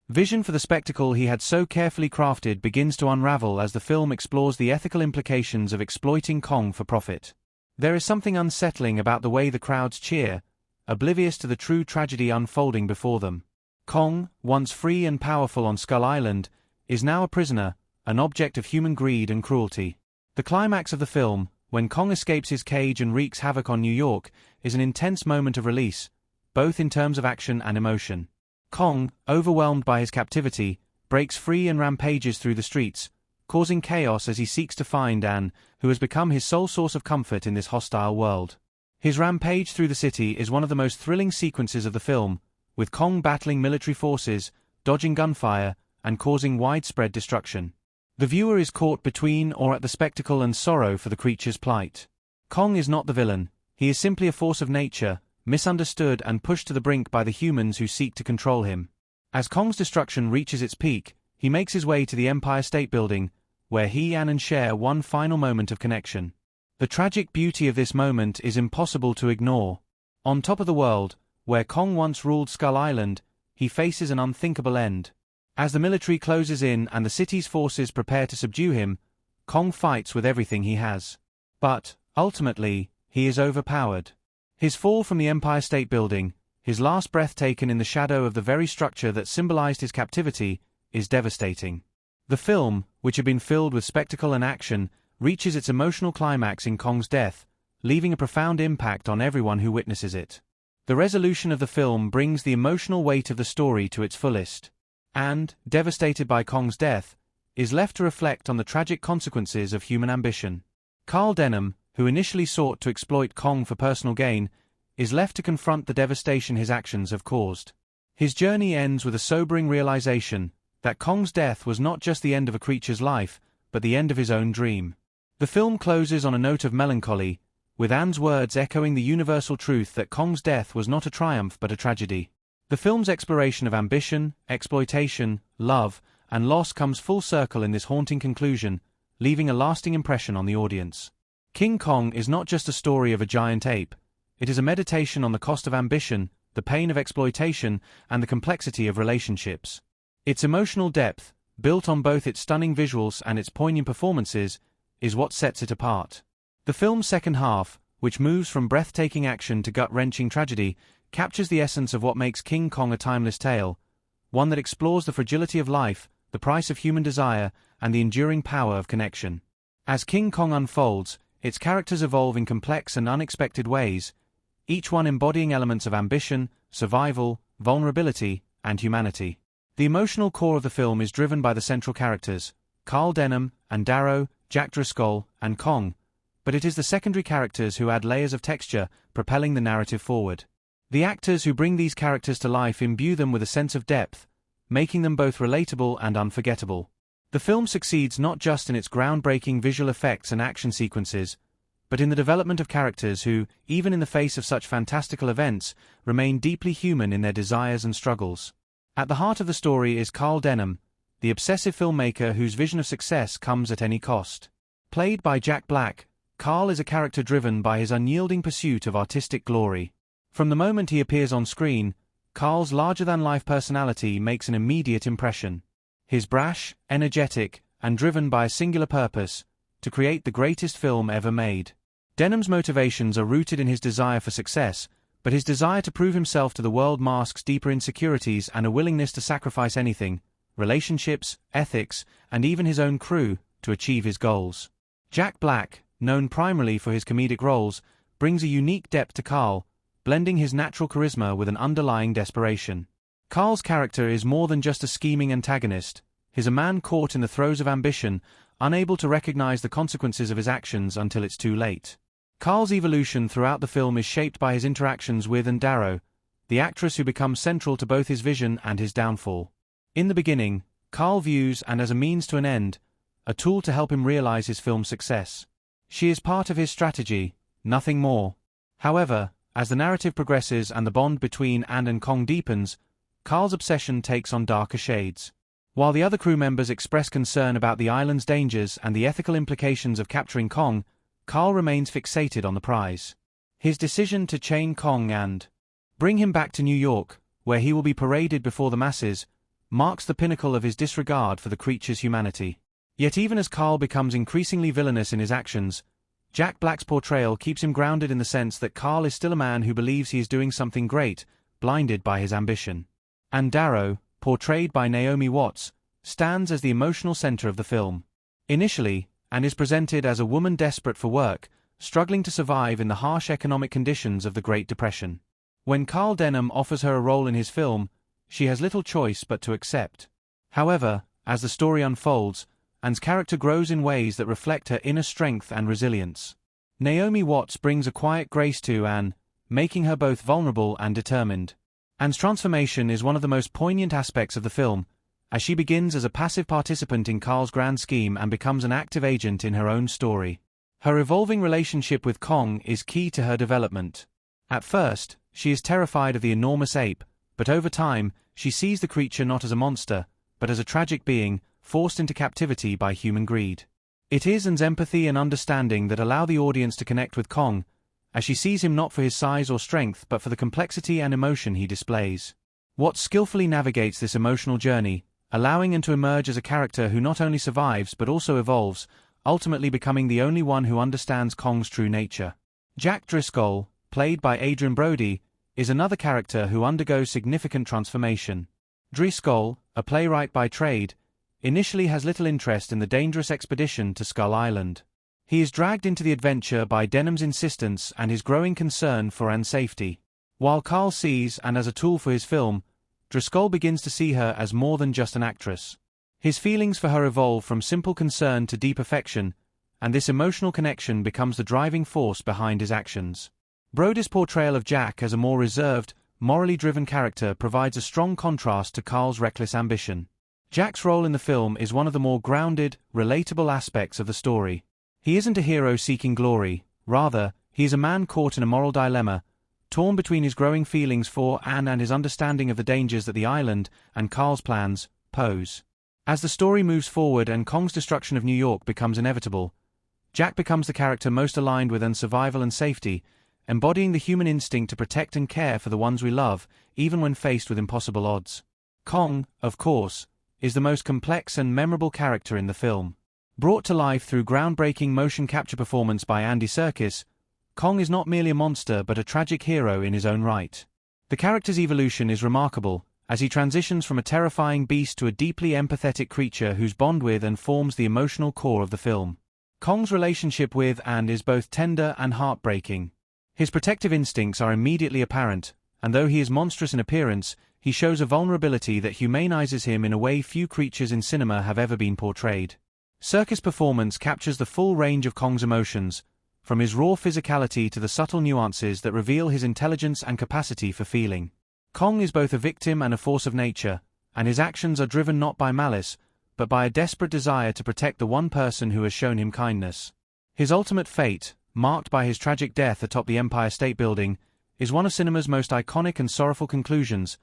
vision for the spectacle he had so carefully crafted begins to unravel as the film explores the ethical implications of exploiting Kong for profit. There is something unsettling about the way the crowds cheer, oblivious to the true tragedy unfolding before them. Kong, once free and powerful on Skull Island, is now a prisoner, an object of human greed and cruelty. The climax of the film, when Kong escapes his cage and wreaks havoc on New York, is an intense moment of release, both in terms of action and emotion. Kong, overwhelmed by his captivity, breaks free and rampages through the streets, causing chaos as he seeks to find Anne, who has become his sole source of comfort in this hostile world. His rampage through the city is one of the most thrilling sequences of the film, with Kong battling military forces, dodging gunfire, and causing widespread destruction. The viewer is caught between or at the spectacle and sorrow for the creature's plight. Kong is not the villain, he is simply a force of nature, misunderstood and pushed to the brink by the humans who seek to control him. As Kong's destruction reaches its peak, he makes his way to the Empire State Building, where he and Anne share one final moment of connection. The tragic beauty of this moment is impossible to ignore. On top of the world, where Kong once ruled Skull Island, he faces an unthinkable end. As the military closes in and the city's forces prepare to subdue him, Kong fights with everything he has. But, ultimately, he is overpowered. His fall from the Empire State Building, his last breath taken in the shadow of the very structure that symbolized his captivity, is devastating. The film, which had been filled with spectacle and action, reaches its emotional climax in Kong's death, leaving a profound impact on everyone who witnesses it. The resolution of the film brings the emotional weight of the story to its fullest. And, devastated by Kong's death, is left to reflect on the tragic consequences of human ambition. Carl Denham, who initially sought to exploit Kong for personal gain, is left to confront the devastation his actions have caused. His journey ends with a sobering realization that Kong's death was not just the end of a creature's life, but the end of his own dream. The film closes on a note of melancholy, with Anne's words echoing the universal truth that Kong's death was not a triumph but a tragedy. The film's exploration of ambition, exploitation, love, and loss comes full circle in this haunting conclusion, leaving a lasting impression on the audience. King Kong is not just a story of a giant ape, it is a meditation on the cost of ambition, the pain of exploitation, and the complexity of relationships. Its emotional depth, built on both its stunning visuals and its poignant performances, is what sets it apart. The film's second half, which moves from breathtaking action to gut-wrenching tragedy, captures the essence of what makes King Kong a timeless tale, one that explores the fragility of life, the price of human desire, and the enduring power of connection. As King Kong unfolds, its characters evolve in complex and unexpected ways, each one embodying elements of ambition, survival, vulnerability, and humanity. The emotional core of the film is driven by the central characters, Carl Denham, and Darrow, Jack Driscoll, and Kong, but it is the secondary characters who add layers of texture, propelling the narrative forward. The actors who bring these characters to life imbue them with a sense of depth, making them both relatable and unforgettable. The film succeeds not just in its groundbreaking visual effects and action sequences, but in the development of characters who, even in the face of such fantastical events, remain deeply human in their desires and struggles. At the heart of the story is Carl Denham, the obsessive filmmaker whose vision of success comes at any cost. Played by Jack Black, Carl is a character driven by his unyielding pursuit of artistic glory. From the moment he appears on screen, Carl's larger-than-life personality makes an immediate impression. He's brash, energetic, and driven by a singular purpose: to create the greatest film ever made. Denham's motivations are rooted in his desire for success, but his desire to prove himself to the world masks deeper insecurities and a willingness to sacrifice anything, relationships, ethics, and even his own crew, to achieve his goals. Jack Black, known primarily for his comedic roles, brings a unique depth to Carl, blending his natural charisma with an underlying desperation. Carl's character is more than just a scheming antagonist. He's a man caught in the throes of ambition, unable to recognize the consequences of his actions until it's too late. Carl's evolution throughout the film is shaped by his interactions with and Darrow, the actress who becomes central to both his vision and his downfall. In the beginning, Carl views Anne as a means to an end, a tool to help him realize his film's success. She is part of his strategy, nothing more. However, as the narrative progresses and the bond between Anne and Kong deepens, Carl's obsession takes on darker shades. While the other crew members express concern about the island's dangers and the ethical implications of capturing Kong, Carl remains fixated on the prize. His decision to chain Kong and bring him back to New York, where he will be paraded before the masses, marks the pinnacle of his disregard for the creature's humanity. Yet even as Carl becomes increasingly villainous in his actions, Jack Black's portrayal keeps him grounded in the sense that Carl is still a man who believes he is doing something great, blinded by his ambition. And Darrow, portrayed by Naomi Watts, stands as the emotional center of the film. Initially, Anne is presented as a woman desperate for work, struggling to survive in the harsh economic conditions of the Great Depression. When Carl Denham offers her a role in his film, she has little choice but to accept. However, as the story unfolds, Anne's character grows in ways that reflect her inner strength and resilience. Naomi Watts brings a quiet grace to Anne, making her both vulnerable and determined. Anne's transformation is one of the most poignant aspects of the film, as she begins as a passive participant in Carl's grand scheme and becomes an active agent in her own story. Her evolving relationship with Kong is key to her development. At first, she is terrified of the enormous ape, but over time, she sees the creature not as a monster, but as a tragic being, forced into captivity by human greed. It is Anne's empathy and understanding that allow the audience to connect with Kong, as she sees him not for his size or strength but for the complexity and emotion he displays. Watts skillfully navigates this emotional journey, allowing him to emerge as a character who not only survives but also evolves, ultimately becoming the only one who understands Kong's true nature. Jack Driscoll, played by Adrien Brody, is another character who undergoes significant transformation. Driscoll, a playwright by trade, initially has little interest in the dangerous expedition to Skull Island. He is dragged into the adventure by Denham's insistence and his growing concern for Anne's safety. While Carl sees Anne as a tool for his film, Driscoll begins to see her as more than just an actress. His feelings for her evolve from simple concern to deep affection, and this emotional connection becomes the driving force behind his actions. Brody's portrayal of Jack as a more reserved, morally driven character provides a strong contrast to Carl's reckless ambition. Jack's role in the film is one of the more grounded, relatable aspects of the story. He isn't a hero seeking glory, rather, he is a man caught in a moral dilemma, torn between his growing feelings for Anne and his understanding of the dangers that the island, and Carl's plans, pose. As the story moves forward and Kong's destruction of New York becomes inevitable, Jack becomes the character most aligned with Anne's survival and safety, embodying the human instinct to protect and care for the ones we love, even when faced with impossible odds. Kong, of course, is the most complex and memorable character in the film. Brought to life through groundbreaking motion capture performance by Andy Serkis, Kong is not merely a monster but a tragic hero in his own right. The character's evolution is remarkable, as he transitions from a terrifying beast to a deeply empathetic creature whose bond with and forms the emotional core of the film. Kong's relationship with Anne is both tender and heartbreaking. His protective instincts are immediately apparent, and though he is monstrous in appearance, he shows a vulnerability that humanizes him in a way few creatures in cinema have ever been portrayed. Serkis' performance captures the full range of Kong's emotions, from his raw physicality to the subtle nuances that reveal his intelligence and capacity for feeling. Kong is both a victim and a force of nature, and his actions are driven not by malice, but by a desperate desire to protect the one person who has shown him kindness. His ultimate fate, marked by his tragic death atop the Empire State Building, is one of cinema's most iconic and sorrowful conclusions,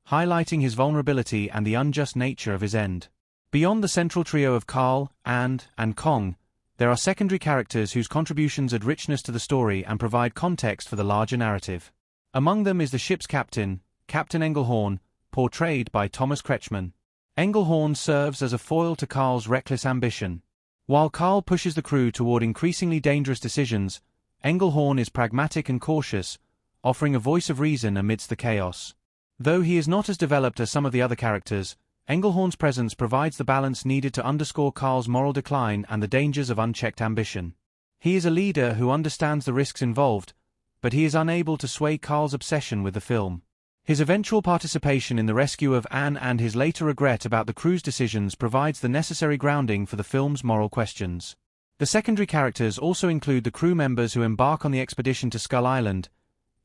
highlighting his vulnerability and the unjust nature of his end. Beyond the central trio of Carl, and Kong, there are secondary characters whose contributions add richness to the story and provide context for the larger narrative. Among them is the ship's captain, Captain Engelhorn, portrayed by Thomas Kretschmann. Engelhorn serves as a foil to Carl's reckless ambition. While Carl pushes the crew toward increasingly dangerous decisions, Engelhorn is pragmatic and cautious, offering a voice of reason amidst the chaos. Though he is not as developed as some of the other characters, Engelhorn's presence provides the balance needed to underscore Carl's moral decline and the dangers of unchecked ambition. He is a leader who understands the risks involved, but he is unable to sway Carl's obsession with the film. His eventual participation in the rescue of Anne and his later regret about the crew's decisions provides the necessary grounding for the film's moral questions. The secondary characters also include the crew members who embark on the expedition to Skull Island,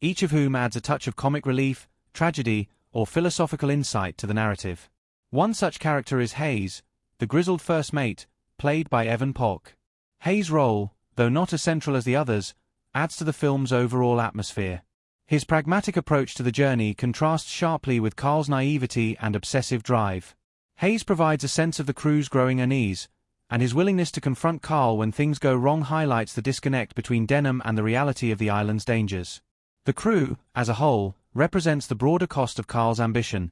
each of whom adds a touch of comic relief, tragedy, or philosophical insight to the narrative. One such character is Hayes, the grizzled first mate, played by Evan Polk. Hayes' role, though not as central as the others, adds to the film's overall atmosphere. His pragmatic approach to the journey contrasts sharply with Carl's naivety and obsessive drive. Hayes provides a sense of the crew's growing unease, and his willingness to confront Carl when things go wrong highlights the disconnect between Denham and the reality of the island's dangers. The crew, as a whole, represents the broader cost of Carl's ambition.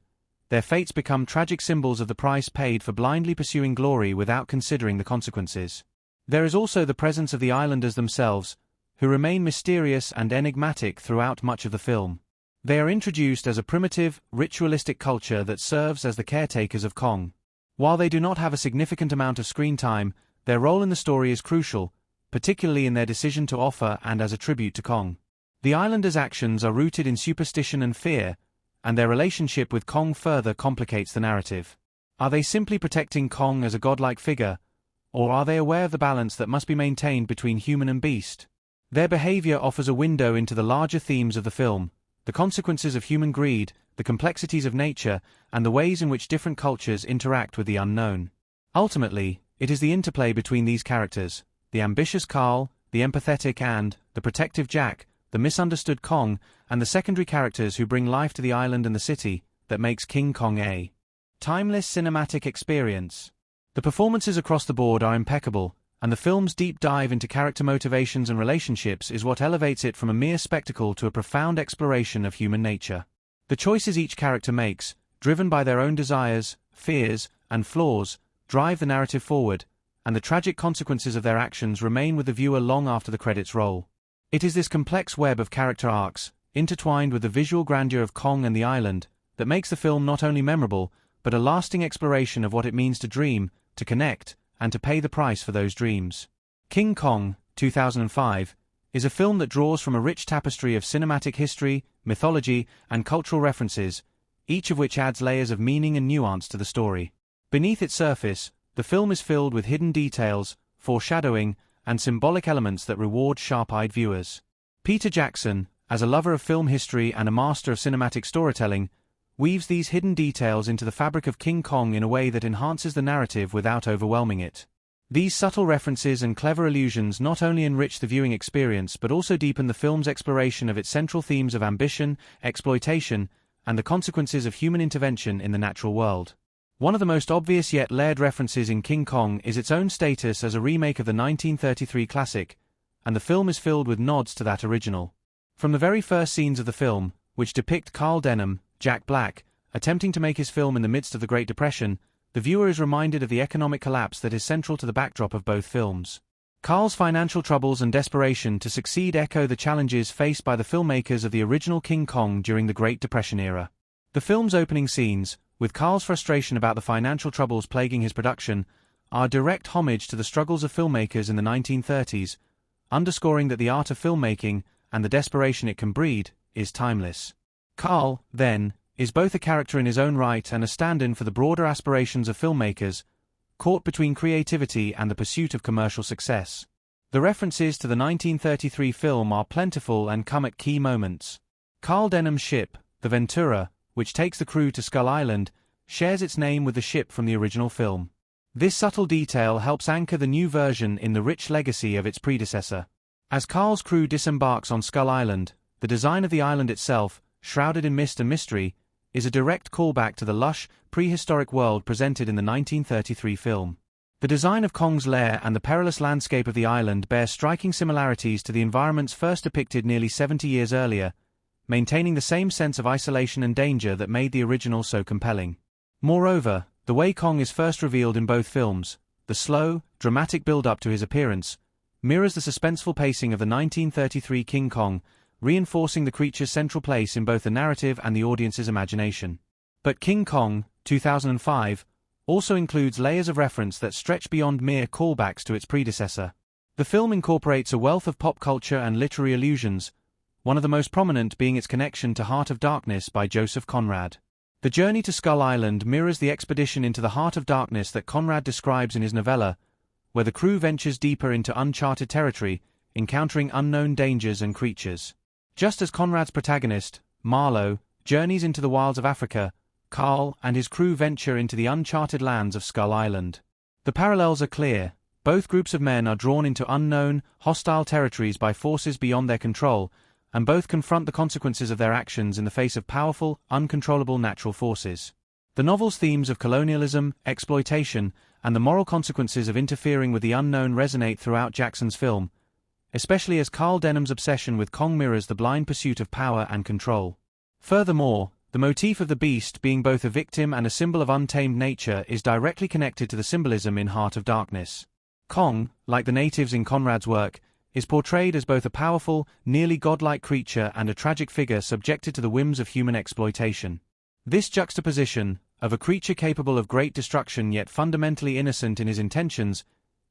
Their fates become tragic symbols of the price paid for blindly pursuing glory without considering the consequences. There is also the presence of the islanders themselves, who remain mysterious and enigmatic throughout much of the film. They are introduced as a primitive, ritualistic culture that serves as the caretakers of Kong. While they do not have a significant amount of screen time, their role in the story is crucial, particularly in their decision to offer and as a tribute to Kong. The islanders' actions are rooted in superstition and fear, and their relationship with Kong further complicates the narrative. Are they simply protecting Kong as a godlike figure, or are they aware of the balance that must be maintained between human and beast? Their behavior offers a window into the larger themes of the film, the consequences of human greed, the complexities of nature, and the ways in which different cultures interact with the unknown. Ultimately, it is the interplay between these characters, the ambitious Carl, the empathetic and, the protective Jack, the misunderstood Kong, and the secondary characters who bring life to the island and the city, that makes King Kong a timeless cinematic experience. The performances across the board are impeccable, and the film's deep dive into character motivations and relationships is what elevates it from a mere spectacle to a profound exploration of human nature. The choices each character makes, driven by their own desires, fears, and flaws, drive the narrative forward, and the tragic consequences of their actions remain with the viewer long after the credits roll. It is this complex web of character arcs, intertwined with the visual grandeur of Kong and the island, that makes the film not only memorable, but a lasting exploration of what it means to dream, to connect, and to pay the price for those dreams. King Kong, 2005, is a film that draws from a rich tapestry of cinematic history, mythology, and cultural references, each of which adds layers of meaning and nuance to the story. Beneath its surface, the film is filled with hidden details, foreshadowing, and symbolic elements that reward sharp-eyed viewers. Peter Jackson, as a lover of film history and a master of cinematic storytelling, weaves these hidden details into the fabric of King Kong in a way that enhances the narrative without overwhelming it. These subtle references and clever allusions not only enrich the viewing experience but also deepen the film's exploration of its central themes of ambition, exploitation, and the consequences of human intervention in the natural world. One of the most obvious yet layered references in King Kong is its own status as a remake of the 1933 classic, and the film is filled with nods to that original. From the very first scenes of the film, which depict Carl Denham, Jack Black, attempting to make his film in the midst of the Great Depression, the viewer is reminded of the economic collapse that is central to the backdrop of both films. Carl's financial troubles and desperation to succeed echo the challenges faced by the filmmakers of the original King Kong during the Great Depression era. The film's opening scenes, with Carl's frustration about the financial troubles plaguing his production, are a direct homage to the struggles of filmmakers in the 1930s, underscoring that the art of filmmaking, and the desperation it can breed, is timeless. Carl, then, is both a character in his own right and a stand-in for the broader aspirations of filmmakers, caught between creativity and the pursuit of commercial success. The references to the 1933 film are plentiful and come at key moments. Carl Denham's ship, the Ventura, which takes the crew to Skull Island, shares its name with the ship from the original film. This subtle detail helps anchor the new version in the rich legacy of its predecessor. As Carl's crew disembarks on Skull Island, the design of the island itself, shrouded in mist and mystery, is a direct callback to the lush, prehistoric world presented in the 1933 film. The design of Kong's lair and the perilous landscape of the island bear striking similarities to the environments first depicted nearly 70 years earlier, maintaining the same sense of isolation and danger that made the original so compelling. Moreover, the way Kong is first revealed in both films, the slow, dramatic build-up to his appearance, mirrors the suspenseful pacing of the 1933 King Kong, reinforcing the creature's central place in both the narrative and the audience's imagination. But King Kong, 2005, also includes layers of reference that stretch beyond mere callbacks to its predecessor. The film incorporates a wealth of pop culture and literary allusions, one of the most prominent being its connection to Heart of Darkness by Joseph Conrad. The journey to Skull Island mirrors the expedition into the Heart of Darkness that Conrad describes in his novella, where the crew ventures deeper into uncharted territory, encountering unknown dangers and creatures. Just as Conrad's protagonist, Marlowe, journeys into the wilds of Africa, Carl and his crew venture into the uncharted lands of Skull Island. The parallels are clear. Both groups of men are drawn into unknown, hostile territories by forces beyond their control, and both confront the consequences of their actions in the face of powerful, uncontrollable natural forces. The novel's themes of colonialism, exploitation, and the moral consequences of interfering with the unknown resonate throughout Jackson's film, especially as Carl Denham's obsession with Kong mirrors the blind pursuit of power and control. Furthermore, the motif of the beast being both a victim and a symbol of untamed nature is directly connected to the symbolism in Heart of Darkness. Kong, like the natives in Conrad's work, is portrayed as both a powerful, nearly godlike creature and a tragic figure subjected to the whims of human exploitation. This juxtaposition, of a creature capable of great destruction yet fundamentally innocent in his intentions,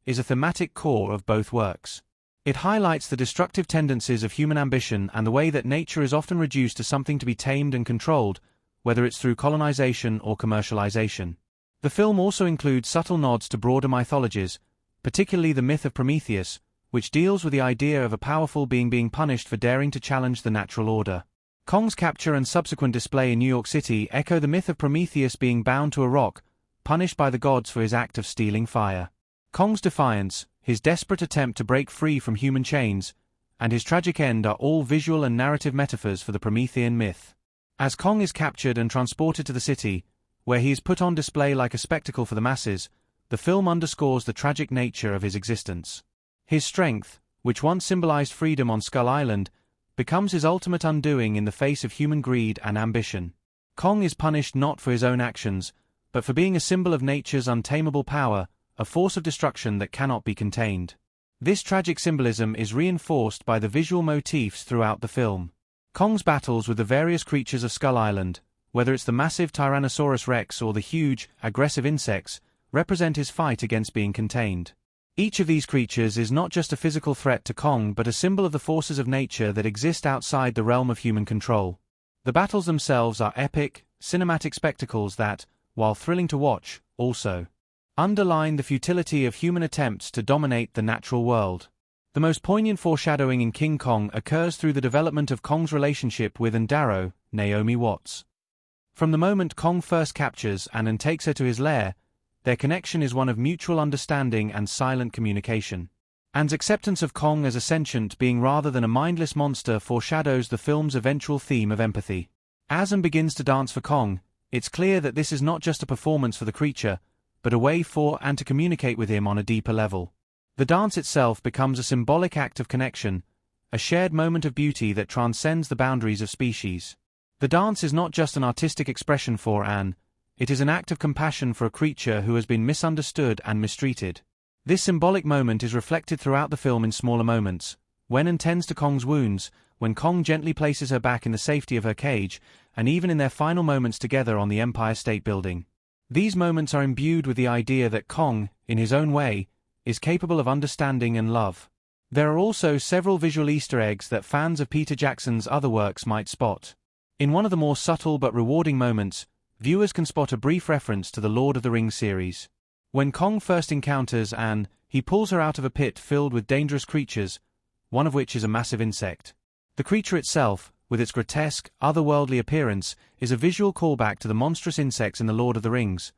is a thematic core of both works. It highlights the destructive tendencies of human ambition and the way that nature is often reduced to something to be tamed and controlled, whether it's through colonization or commercialization. The film also includes subtle nods to broader mythologies, particularly the myth of Prometheus, which deals with the idea of a powerful being punished for daring to challenge the natural order. Kong's capture and subsequent display in New York City echo the myth of Prometheus being bound to a rock, punished by the gods for his act of stealing fire. Kong's defiance, his desperate attempt to break free from human chains, and his tragic end are all visual and narrative metaphors for the Promethean myth. As Kong is captured and transported to the city, where he is put on display like a spectacle for the masses, the film underscores the tragic nature of his existence. His strength, which once symbolized freedom on Skull Island, becomes his ultimate undoing in the face of human greed and ambition. Kong is punished not for his own actions, but for being a symbol of nature's untamable power, a force of destruction that cannot be contained. This tragic symbolism is reinforced by the visual motifs throughout the film. Kong's battles with the various creatures of Skull Island, whether it's the massive Tyrannosaurus Rex or the huge, aggressive insects, represent his fight against being contained. Each of these creatures is not just a physical threat to Kong but a symbol of the forces of nature that exist outside the realm of human control. The battles themselves are epic, cinematic spectacles that, while thrilling to watch, also underline the futility of human attempts to dominate the natural world. The most poignant foreshadowing in King Kong occurs through the development of Kong's relationship with Darrow, Naomi Watts. From the moment Kong first captures and takes her to his lair, their connection is one of mutual understanding and silent communication. Anne's acceptance of Kong as a sentient being rather than a mindless monster foreshadows the film's eventual theme of empathy. As Anne begins to dance for Kong, it's clear that this is not just a performance for the creature, but a way for Anne to communicate with him on a deeper level. The dance itself becomes a symbolic act of connection, a shared moment of beauty that transcends the boundaries of species. The dance is not just an artistic expression for Anne, it is an act of compassion for a creature who has been misunderstood and mistreated. This symbolic moment is reflected throughout the film in smaller moments, when Anne tends to Kong's wounds, when Kong gently places her back in the safety of her cage, and even in their final moments together on the Empire State Building. These moments are imbued with the idea that Kong, in his own way, is capable of understanding and love. There are also several visual Easter eggs that fans of Peter Jackson's other works might spot. In one of the more subtle but rewarding moments, viewers can spot a brief reference to the Lord of the Rings series. When Kong first encounters Anne, he pulls her out of a pit filled with dangerous creatures, one of which is a massive insect. The creature itself, with its grotesque, otherworldly appearance, is a visual callback to the monstrous insects in The Lord of the Rings.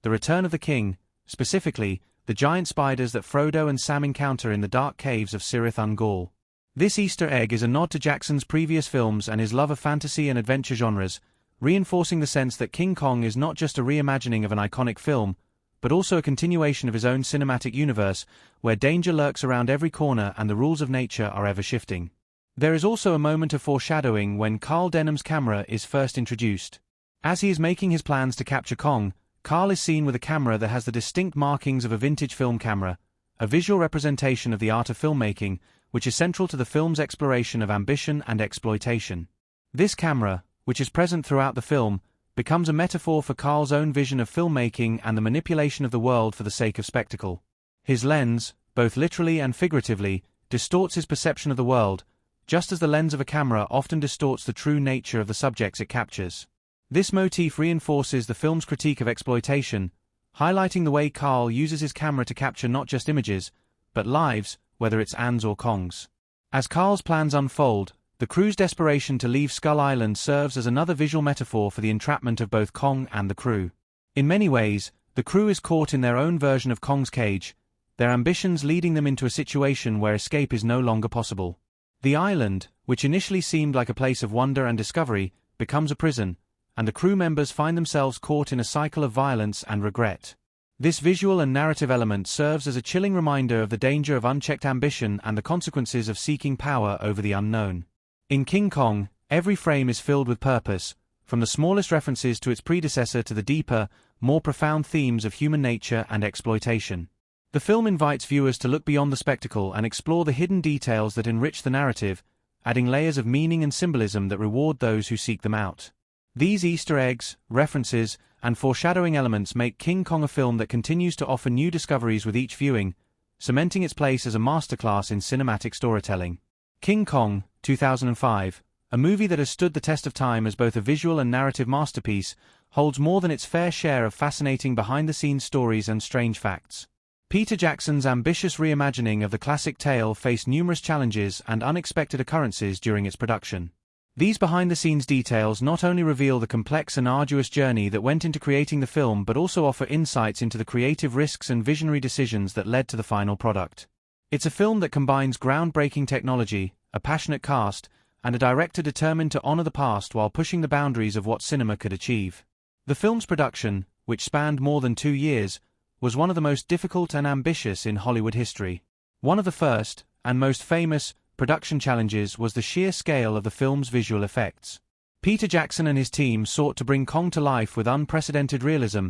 The Return of the King, specifically, the giant spiders that Frodo and Sam encounter in the dark caves of Cirith Ungol. This Easter egg is a nod to Jackson's previous films and his love of fantasy and adventure genres, reinforcing the sense that King Kong is not just a reimagining of an iconic film, but also a continuation of his own cinematic universe, where danger lurks around every corner and the rules of nature are ever shifting. There is also a moment of foreshadowing when Carl Denham's camera is first introduced. As he is making his plans to capture Kong, Carl is seen with a camera that has the distinct markings of a vintage film camera, a visual representation of the art of filmmaking, which is central to the film's exploration of ambition and exploitation. This camera, which is present throughout the film, becomes a metaphor for Carl's own vision of filmmaking and the manipulation of the world for the sake of spectacle. His lens, both literally and figuratively, distorts his perception of the world, just as the lens of a camera often distorts the true nature of the subjects it captures. This motif reinforces the film's critique of exploitation, highlighting the way Carl uses his camera to capture not just images, but lives, whether it's Anne's or Kong's. As Carl's plans unfold, the crew's desperation to leave Skull Island serves as another visual metaphor for the entrapment of both Kong and the crew. In many ways, the crew is caught in their own version of Kong's cage, their ambitions leading them into a situation where escape is no longer possible. The island, which initially seemed like a place of wonder and discovery, becomes a prison, and the crew members find themselves caught in a cycle of violence and regret. This visual and narrative element serves as a chilling reminder of the danger of unchecked ambition and the consequences of seeking power over the unknown. In King Kong, every frame is filled with purpose, from the smallest references to its predecessor to the deeper, more profound themes of human nature and exploitation. The film invites viewers to look beyond the spectacle and explore the hidden details that enrich the narrative, adding layers of meaning and symbolism that reward those who seek them out. These Easter eggs, references, and foreshadowing elements make King Kong a film that continues to offer new discoveries with each viewing, cementing its place as a masterclass in cinematic storytelling. King Kong, 2005, a movie that has stood the test of time as both a visual and narrative masterpiece, holds more than its fair share of fascinating behind-the-scenes stories and strange facts. Peter Jackson's ambitious reimagining of the classic tale faced numerous challenges and unexpected occurrences during its production. These behind-the-scenes details not only reveal the complex and arduous journey that went into creating the film but also offer insights into the creative risks and visionary decisions that led to the final product. It's a film that combines groundbreaking technology, a passionate cast, and a director determined to honor the past while pushing the boundaries of what cinema could achieve. The film's production, which spanned more than 2 years, was one of the most difficult and ambitious in Hollywood history. One of the first, and most famous, production challenges was the sheer scale of the film's visual effects. Peter Jackson and his team sought to bring Kong to life with unprecedented realism,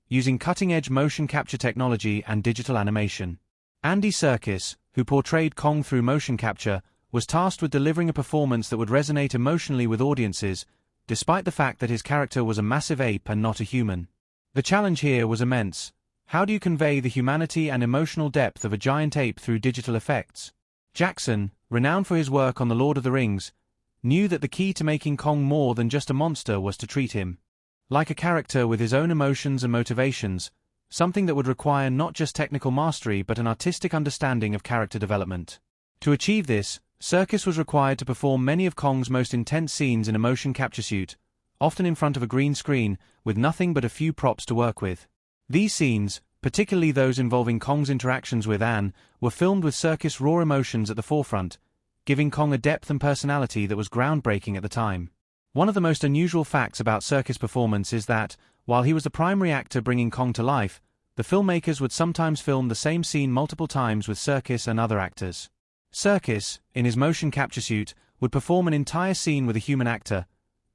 using cutting-edge motion capture technology and digital animation. Andy Serkis, who portrayed Kong through motion capture, was tasked with delivering a performance that would resonate emotionally with audiences, despite the fact that his character was a massive ape and not a human. The challenge here was immense. How do you convey the humanity and emotional depth of a giant ape through digital effects? Jackson, renowned for his work on The Lord of the Rings, knew that the key to making Kong more than just a monster was to treat him like a character with his own emotions and motivations, something that would require not just technical mastery but an artistic understanding of character development. To achieve this, Serkis was required to perform many of Kong's most intense scenes in a motion capture suit, often in front of a green screen, with nothing but a few props to work with. These scenes, particularly those involving Kong's interactions with Anne, were filmed with Serkis' raw emotions at the forefront, giving Kong a depth and personality that was groundbreaking at the time. One of the most unusual facts about Serkis' performance is that, while he was the primary actor bringing Kong to life, the filmmakers would sometimes film the same scene multiple times with Serkis and other actors. Serkis, in his motion capture suit, would perform an entire scene with a human actor,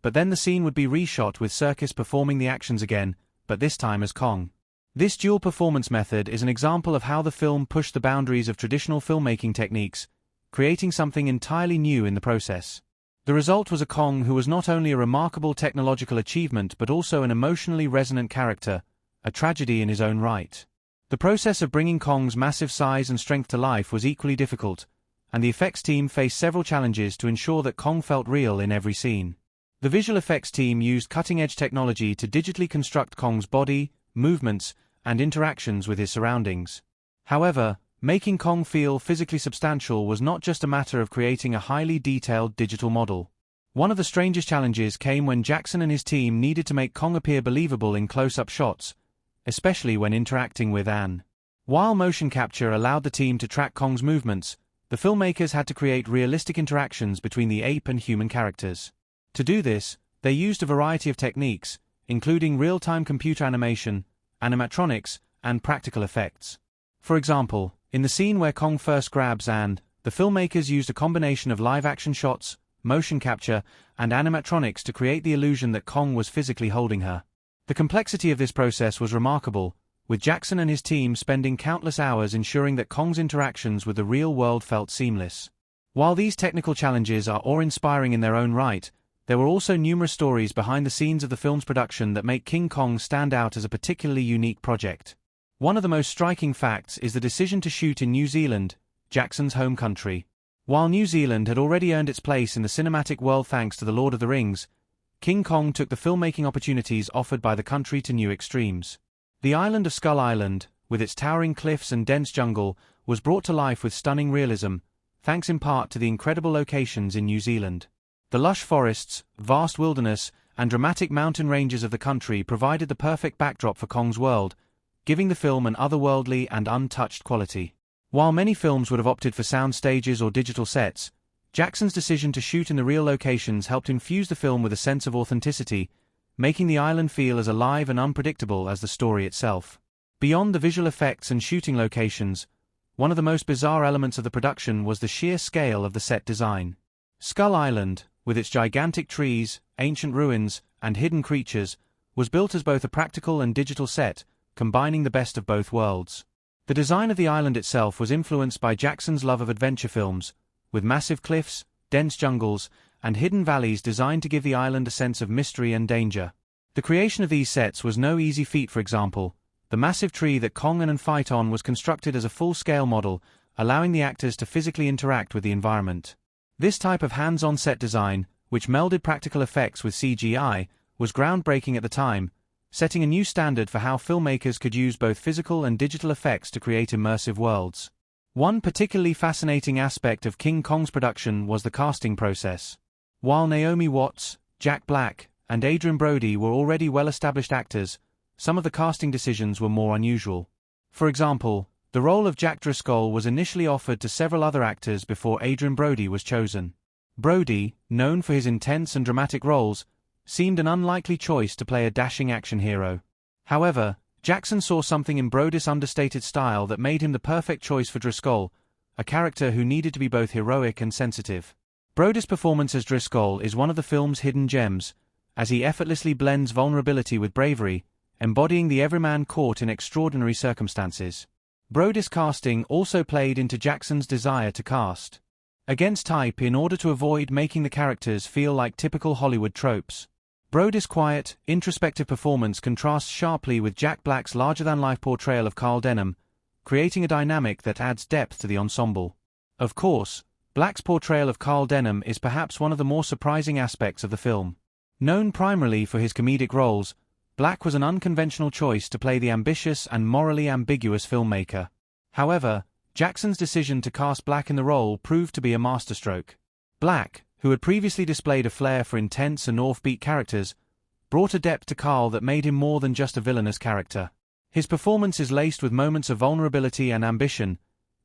but then the scene would be reshot with Serkis performing the actions again, but this time as Kong. This dual performance method is an example of how the film pushed the boundaries of traditional filmmaking techniques, creating something entirely new in the process. The result was a Kong who was not only a remarkable technological achievement but also an emotionally resonant character, a tragedy in his own right. The process of bringing Kong's massive size and strength to life was equally difficult, and the effects team faced several challenges to ensure that Kong felt real in every scene. The visual effects team used cutting-edge technology to digitally construct Kong's body, movements, and interactions with his surroundings. However, making Kong feel physically substantial was not just a matter of creating a highly detailed digital model. One of the strangest challenges came when Jackson and his team needed to make Kong appear believable in close-up shots, especially when interacting with Anne. While motion capture allowed the team to track Kong's movements, the filmmakers had to create realistic interactions between the ape and human characters. To do this, they used a variety of techniques, including real-time computer animation, animatronics, and practical effects. For example, in the scene where Kong first grabs Anne, the filmmakers used a combination of live-action shots, motion capture, and animatronics to create the illusion that Kong was physically holding her. The complexity of this process was remarkable, with Jackson and his team spending countless hours ensuring that Kong's interactions with the real world felt seamless. While these technical challenges are awe-inspiring in their own right, there were also numerous stories behind the scenes of the film's production that make King Kong stand out as a particularly unique project. One of the most striking facts is the decision to shoot in New Zealand, Jackson's home country. While New Zealand had already earned its place in the cinematic world thanks to The Lord of the Rings, King Kong took the filmmaking opportunities offered by the country to new extremes. The island of Skull Island, with its towering cliffs and dense jungle, was brought to life with stunning realism, thanks in part to the incredible locations in New Zealand. The lush forests, vast wilderness, and dramatic mountain ranges of the country provided the perfect backdrop for Kong's world, giving the film an otherworldly and untouched quality. While many films would have opted for sound stages or digital sets, Jackson's decision to shoot in the real locations helped infuse the film with a sense of authenticity, making the island feel as alive and unpredictable as the story itself. Beyond the visual effects and shooting locations, one of the most bizarre elements of the production was the sheer scale of the set design. Skull Island, with its gigantic trees, ancient ruins, and hidden creatures, was built as both a practical and digital set, combining the best of both worlds. The design of the island itself was influenced by Jackson's love of adventure films, with massive cliffs, dense jungles, and hidden valleys designed to give the island a sense of mystery and danger. The creation of these sets was no easy feat. For example, the massive tree that Kong and Anne fight on was constructed as a full-scale model, allowing the actors to physically interact with the environment. This type of hands-on set design, which melded practical effects with CGI, was groundbreaking at the time, setting a new standard for how filmmakers could use both physical and digital effects to create immersive worlds. One particularly fascinating aspect of King Kong's production was the casting process. While Naomi Watts, Jack Black, and Adrien Brody were already well-established actors, some of the casting decisions were more unusual. For example, the role of Jack Driscoll was initially offered to several other actors before Adrien Brody was chosen. Brody, known for his intense and dramatic roles, seemed an unlikely choice to play a dashing action hero. However, Jackson saw something in Brody's understated style that made him the perfect choice for Driscoll, a character who needed to be both heroic and sensitive. Brody's performance as Driscoll is one of the film's hidden gems, as he effortlessly blends vulnerability with bravery, embodying the everyman caught in extraordinary circumstances. Brody's casting also played into Jackson's desire to cast against type in order to avoid making the characters feel like typical Hollywood tropes. Brody's quiet, introspective performance contrasts sharply with Jack Black's larger-than-life portrayal of Carl Denham, creating a dynamic that adds depth to the ensemble. Of course, Black's portrayal of Carl Denham is perhaps one of the more surprising aspects of the film. Known primarily for his comedic roles, Black was an unconventional choice to play the ambitious and morally ambiguous filmmaker. However, Jackson's decision to cast Black in the role proved to be a masterstroke. Black, who had previously displayed a flair for intense and offbeat characters, brought a depth to Carl that made him more than just a villainous character. His performance is laced with moments of vulnerability and ambition,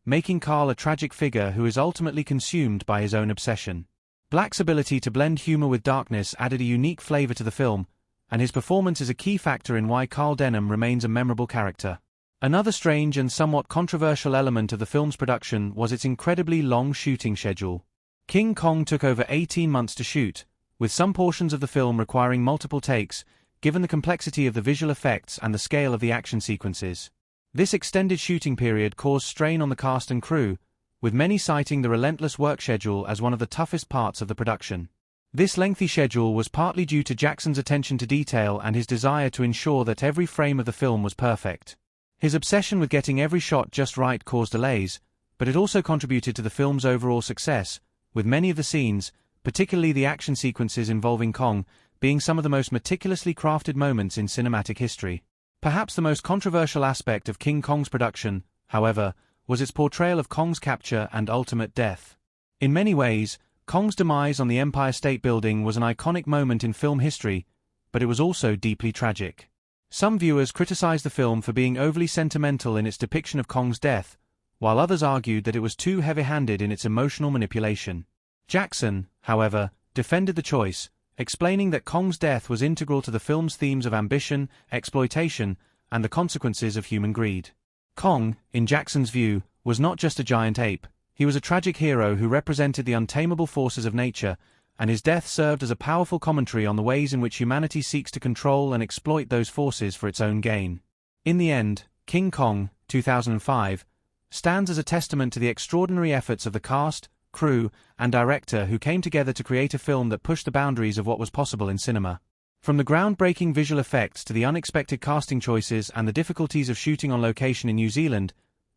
making Carl a tragic figure who is ultimately consumed by his own obsession. Black's ability to blend humor with darkness added a unique flavor to the film, and his performance is a key factor in why Carl Denham remains a memorable character. Another strange and somewhat controversial element of the film's production was its incredibly long shooting schedule. King Kong took over 18 months to shoot, with some portions of the film requiring multiple takes, given the complexity of the visual effects and the scale of the action sequences. This extended shooting period caused strain on the cast and crew, with many citing the relentless work schedule as one of the toughest parts of the production. This lengthy schedule was partly due to Jackson's attention to detail and his desire to ensure that every frame of the film was perfect. His obsession with getting every shot just right caused delays, but it also contributed to the film's overall success, with many of the scenes, particularly the action sequences involving Kong, being some of the most meticulously crafted moments in cinematic history. Perhaps the most controversial aspect of King Kong's production, however, was its portrayal of Kong's capture and ultimate death. In many ways, Kong's demise on the Empire State Building was an iconic moment in film history, but it was also deeply tragic. Some viewers criticized the film for being overly sentimental in its depiction of Kong's death, while others argued that it was too heavy-handed in its emotional manipulation. Jackson, however, defended the choice, explaining that Kong's death was integral to the film's themes of ambition, exploitation, and the consequences of human greed. Kong, in Jackson's view, was not just a giant ape. He was a tragic hero who represented the untamable forces of nature, and his death served as a powerful commentary on the ways in which humanity seeks to control and exploit those forces for its own gain. In the end, King Kong, 2005, stands as a testament to the extraordinary efforts of the cast, crew, and director who came together to create a film that pushed the boundaries of what was possible in cinema. From the groundbreaking visual effects to the unexpected casting choices and the difficulties of shooting on location in New Zealand,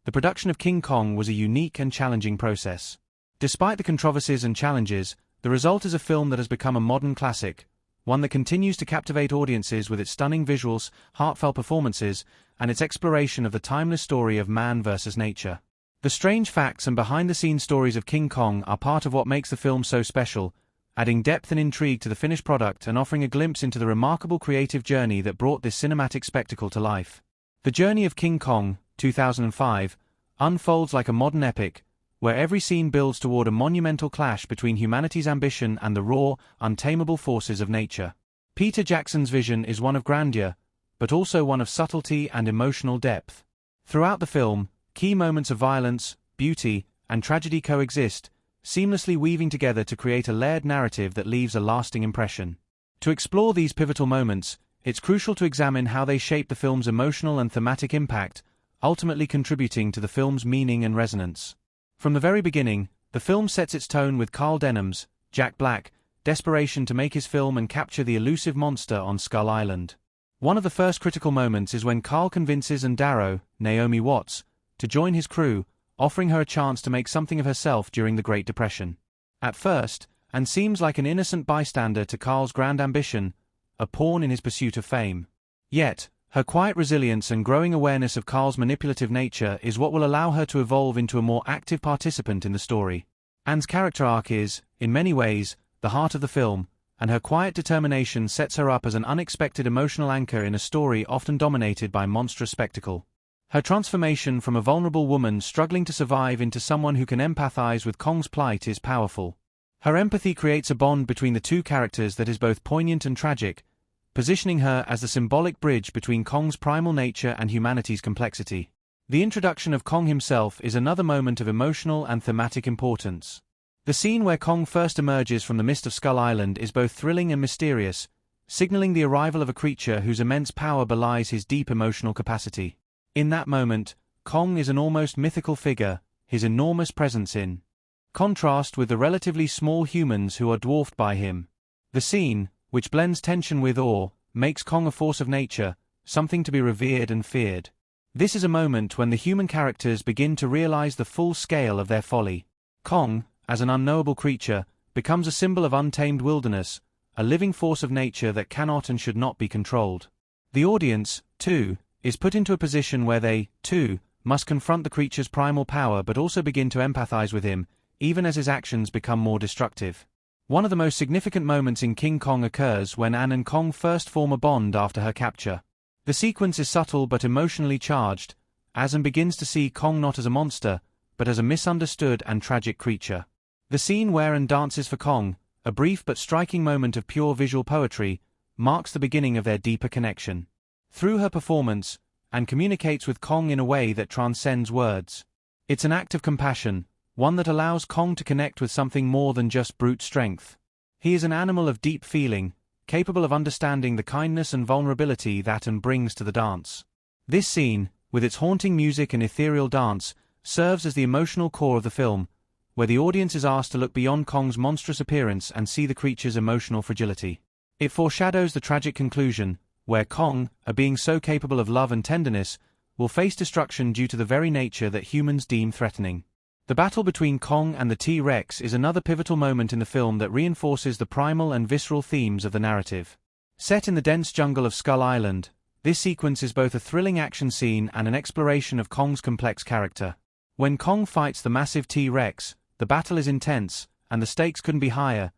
the production of King Kong was a unique and challenging process. Despite the controversies and challenges, the result is a film that has become a modern classic, one that continues to captivate audiences with its stunning visuals, heartfelt performances, and its exploration of the timeless story of man versus nature. The strange facts and behind-the-scenes stories of King Kong are part of what makes the film so special, adding depth and intrigue to the finished product and offering a glimpse into the remarkable creative journey that brought this cinematic spectacle to life. The journey of King Kong, 2005, unfolds like a modern epic, where every scene builds toward a monumental clash between humanity's ambition and the raw, untamable forces of nature. Peter Jackson's vision is one of grandeur, but also one of subtlety and emotional depth. Throughout the film, key moments of violence, beauty, and tragedy coexist, seamlessly weaving together to create a layered narrative that leaves a lasting impression. To explore these pivotal moments, it's crucial to examine how they shape the film's emotional and thematic impact, ultimately contributing to the film's meaning and resonance. From the very beginning, the film sets its tone with Carl Denham's, Jack Black, desperation to make his film and capture the elusive monster on Skull Island. One of the first critical moments is when Carl convinces Darrow, Naomi Watts, to join his crew, offering her a chance to make something of herself during the Great Depression. At first, Anne seems like an innocent bystander to Carl's grand ambition, a pawn in his pursuit of fame. Yet, her quiet resilience and growing awareness of Carl's manipulative nature is what will allow her to evolve into a more active participant in the story. Anne's character arc is, in many ways, the heart of the film, and her quiet determination sets her up as an unexpected emotional anchor in a story often dominated by monstrous spectacle. Her transformation from a vulnerable woman struggling to survive into someone who can empathize with Kong's plight is powerful. Her empathy creates a bond between the two characters that is both poignant and tragic, positioning her as the symbolic bridge between Kong's primal nature and humanity's complexity. The introduction of Kong himself is another moment of emotional and thematic importance. The scene where Kong first emerges from the mist of Skull Island is both thrilling and mysterious, signaling the arrival of a creature whose immense power belies his deep emotional capacity. In that moment, Kong is an almost mythical figure, his enormous presence in contrast with the relatively small humans who are dwarfed by him. The scene, which blends tension with awe, makes Kong a force of nature, something to be revered and feared. This is a moment when the human characters begin to realize the full scale of their folly. Kong, as an unknowable creature, becomes a symbol of untamed wilderness, a living force of nature that cannot and should not be controlled. The audience, too, is put into a position where they, too, must confront the creature's primal power but also begin to empathize with him, even as his actions become more destructive. One of the most significant moments in King Kong occurs when Anne and Kong first form a bond after her capture. The sequence is subtle but emotionally charged, as Anne begins to see Kong not as a monster, but as a misunderstood and tragic creature. The scene where Anne dances for Kong, a brief but striking moment of pure visual poetry, marks the beginning of their deeper connection. Through her performance, Anne communicates with Kong in a way that transcends words. It's an act of compassion, one that allows Kong to connect with something more than just brute strength. He is an animal of deep feeling, capable of understanding the kindness and vulnerability that Anne brings to the dance. This scene, with its haunting music and ethereal dance, serves as the emotional core of the film, where the audience is asked to look beyond Kong's monstrous appearance and see the creature's emotional fragility. It foreshadows the tragic conclusion, where Kong, a being so capable of love and tenderness, will face destruction due to the very nature that humans deem threatening. The battle between Kong and the T-Rex is another pivotal moment in the film that reinforces the primal and visceral themes of the narrative. Set in the dense jungle of Skull Island, this sequence is both a thrilling action scene and an exploration of Kong's complex character. When Kong fights the massive T-Rex, the battle is intense, and the stakes couldn't be higher.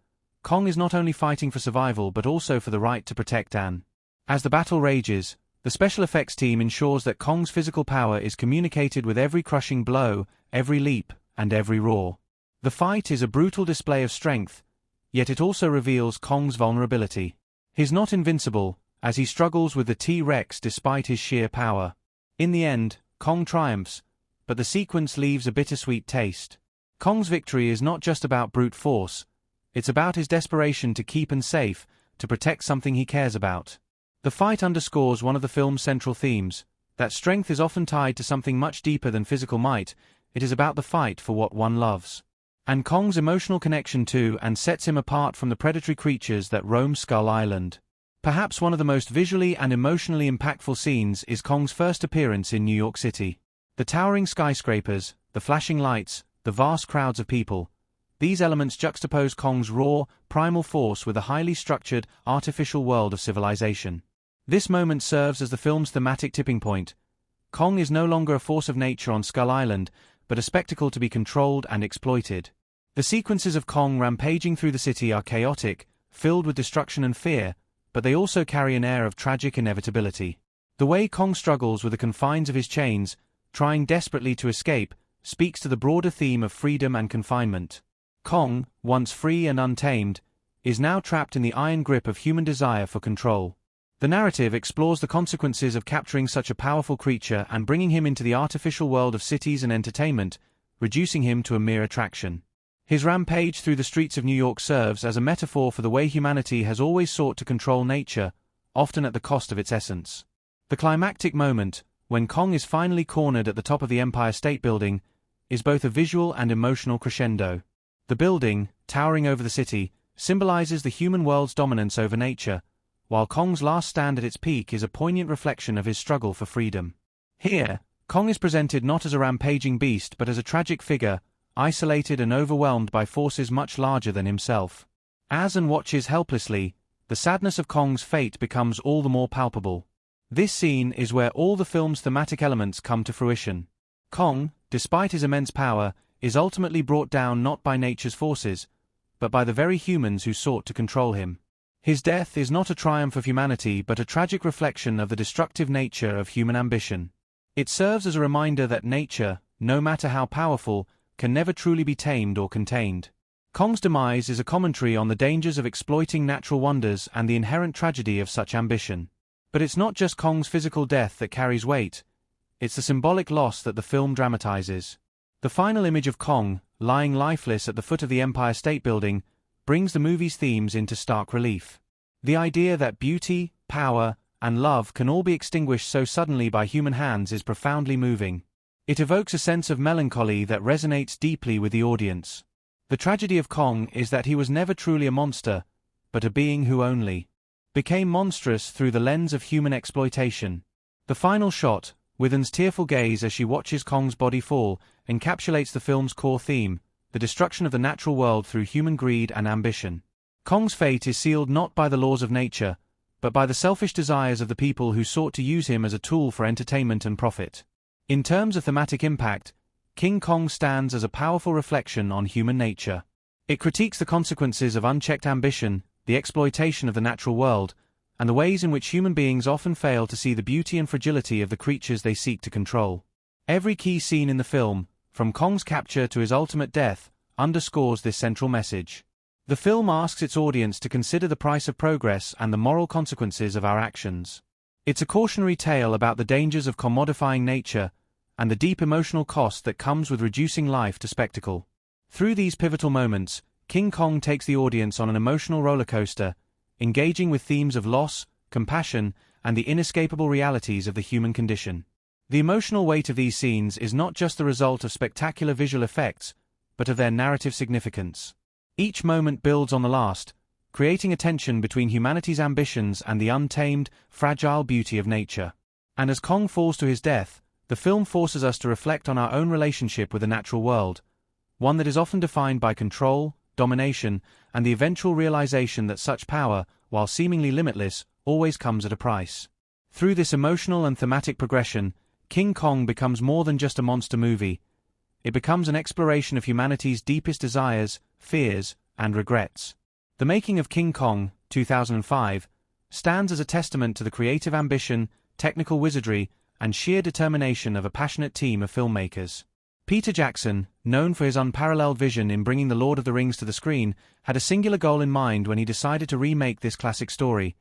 Kong is not only fighting for survival but also for the right to protect Anne. As the battle rages, The special effects team ensures that Kong's physical power is communicated with every crushing blow, every leap, and every roar. The fight is a brutal display of strength, yet it also reveals Kong's vulnerability. He's not invincible, as he struggles with the T-Rex despite his sheer power. In the end, Kong triumphs, but the sequence leaves a bittersweet taste. Kong's victory is not just about brute force, it's about his desperation to keep and safe, to protect something he cares about. The fight underscores one of the film's central themes, that strength is often tied to something much deeper than physical might. It is about the fight for what one loves. And Kong's emotional connection to and sets him apart from the predatory creatures that roam Skull Island. Perhaps one of the most visually and emotionally impactful scenes is Kong's first appearance in New York City. The towering skyscrapers, the flashing lights, the vast crowds of people. These elements juxtapose Kong's raw, primal force with a highly structured, artificial world of civilization. This moment serves as the film's thematic tipping point. Kong is no longer a force of nature on Skull Island, but a spectacle to be controlled and exploited. The sequences of Kong rampaging through the city are chaotic, filled with destruction and fear, but they also carry an air of tragic inevitability. The way Kong struggles with the confines of his chains, trying desperately to escape, speaks to the broader theme of freedom and confinement. Kong, once free and untamed, is now trapped in the iron grip of human desire for control. The narrative explores the consequences of capturing such a powerful creature and bringing him into the artificial world of cities and entertainment, reducing him to a mere attraction. His rampage through the streets of New York serves as a metaphor for the way humanity has always sought to control nature, often at the cost of its essence. The climactic moment, when Kong is finally cornered at the top of the Empire State Building, is both a visual and emotional crescendo. The building, towering over the city, symbolizes the human world's dominance over nature, while Kong's last stand at its peak is a poignant reflection of his struggle for freedom. Here, Kong is presented not as a rampaging beast but as a tragic figure, isolated and overwhelmed by forces much larger than himself. As An watches helplessly, the sadness of Kong's fate becomes all the more palpable. This scene is where all the film's thematic elements come to fruition. Kong, despite his immense power, is ultimately brought down not by nature's forces, but by the very humans who sought to control him. His death is not a triumph of humanity but a tragic reflection of the destructive nature of human ambition. It serves as a reminder that nature, no matter how powerful, can never truly be tamed or contained. Kong's demise is a commentary on the dangers of exploiting natural wonders and the inherent tragedy of such ambition. But it's not just Kong's physical death that carries weight, it's the symbolic loss that the film dramatizes. The final image of Kong, lying lifeless at the foot of the Empire State Building, brings the movie's themes into stark relief. The idea that beauty, power, and love can all be extinguished so suddenly by human hands is profoundly moving. It evokes a sense of melancholy that resonates deeply with the audience. The tragedy of Kong is that he was never truly a monster, but a being who only became monstrous through the lens of human exploitation. The final shot, Withen's tearful gaze as she watches Kong's body fall, encapsulates the film's core theme, the destruction of the natural world through human greed and ambition. Kong's fate is sealed not by the laws of nature, but by the selfish desires of the people who sought to use him as a tool for entertainment and profit. In terms of thematic impact, King Kong stands as a powerful reflection on human nature. It critiques the consequences of unchecked ambition, the exploitation of the natural world, and the ways in which human beings often fail to see the beauty and fragility of the creatures they seek to control. Every key scene in the film, from Kong's capture to his ultimate death, underscores this central message. The film asks its audience to consider the price of progress and the moral consequences of our actions. It's a cautionary tale about the dangers of commodifying nature and the deep emotional cost that comes with reducing life to spectacle. Through these pivotal moments, King Kong takes the audience on an emotional roller coaster, engaging with themes of loss, compassion, and the inescapable realities of the human condition. The emotional weight of these scenes is not just the result of spectacular visual effects, but of their narrative significance. Each moment builds on the last, creating a tension between humanity's ambitions and the untamed, fragile beauty of nature. And as Kong falls to his death, the film forces us to reflect on our own relationship with the natural world, one that is often defined by control, domination, and the eventual realization that such power, while seemingly limitless, always comes at a price. Through this emotional and thematic progression, King Kong becomes more than just a monster movie. It becomes an exploration of humanity's deepest desires, fears, and regrets. The making of King Kong, 2005, stands as a testament to the creative ambition, technical wizardry, and sheer determination of a passionate team of filmmakers. Peter Jackson, known for his unparalleled vision in bringing The Lord of the Rings to the screen, had a singular goal in mind when he decided to remake this classic story: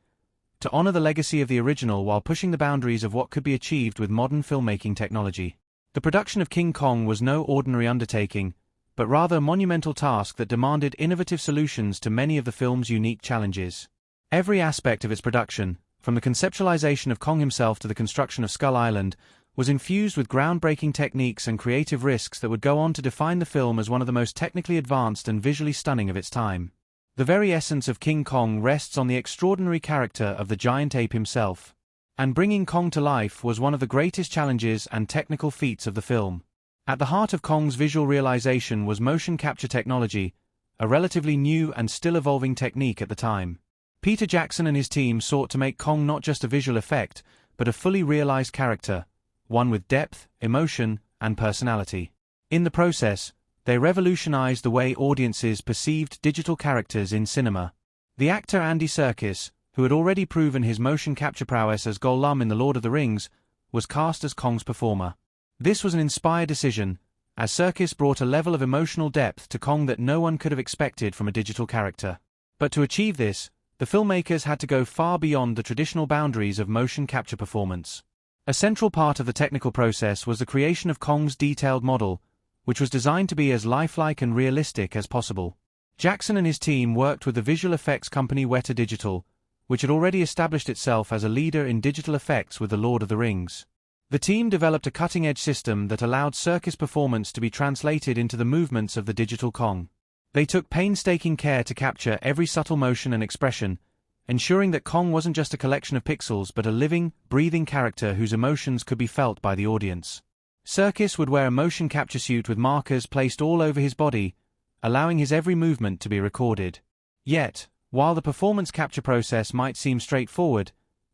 to honor the legacy of the original while pushing the boundaries of what could be achieved with modern filmmaking technology. The production of King Kong was no ordinary undertaking, but rather a monumental task that demanded innovative solutions to many of the film's unique challenges. Every aspect of its production, from the conceptualization of Kong himself to the construction of Skull Island, was infused with groundbreaking techniques and creative risks that would go on to define the film as one of the most technically advanced and visually stunning of its time. The very essence of King Kong rests on the extraordinary character of the giant ape himself, and bringing Kong to life was one of the greatest challenges and technical feats of the film. At the heart of Kong's visual realization was motion capture technology, a relatively new and still evolving technique at the time. Peter Jackson and his team sought to make Kong not just a visual effect, but a fully realized character, one with depth, emotion, and personality. In the process, they revolutionized the way audiences perceived digital characters in cinema. The actor Andy Serkis, who had already proven his motion capture prowess as Gollum in The Lord of the Rings, was cast as Kong's performer. This was an inspired decision, as Serkis brought a level of emotional depth to Kong that no one could have expected from a digital character. But to achieve this, the filmmakers had to go far beyond the traditional boundaries of motion capture performance. A central part of the technical process was the creation of Kong's detailed model, which was designed to be as lifelike and realistic as possible. Jackson and his team worked with the visual effects company Weta Digital, which had already established itself as a leader in digital effects with The Lord of the Rings. The team developed a cutting-edge system that allowed Serkis' performance to be translated into the movements of the digital Kong. They took painstaking care to capture every subtle motion and expression, ensuring that Kong wasn't just a collection of pixels but a living, breathing character whose emotions could be felt by the audience. Serkis would wear a motion capture suit with markers placed all over his body, allowing his every movement to be recorded. Yet, while the performance capture process might seem straightforward,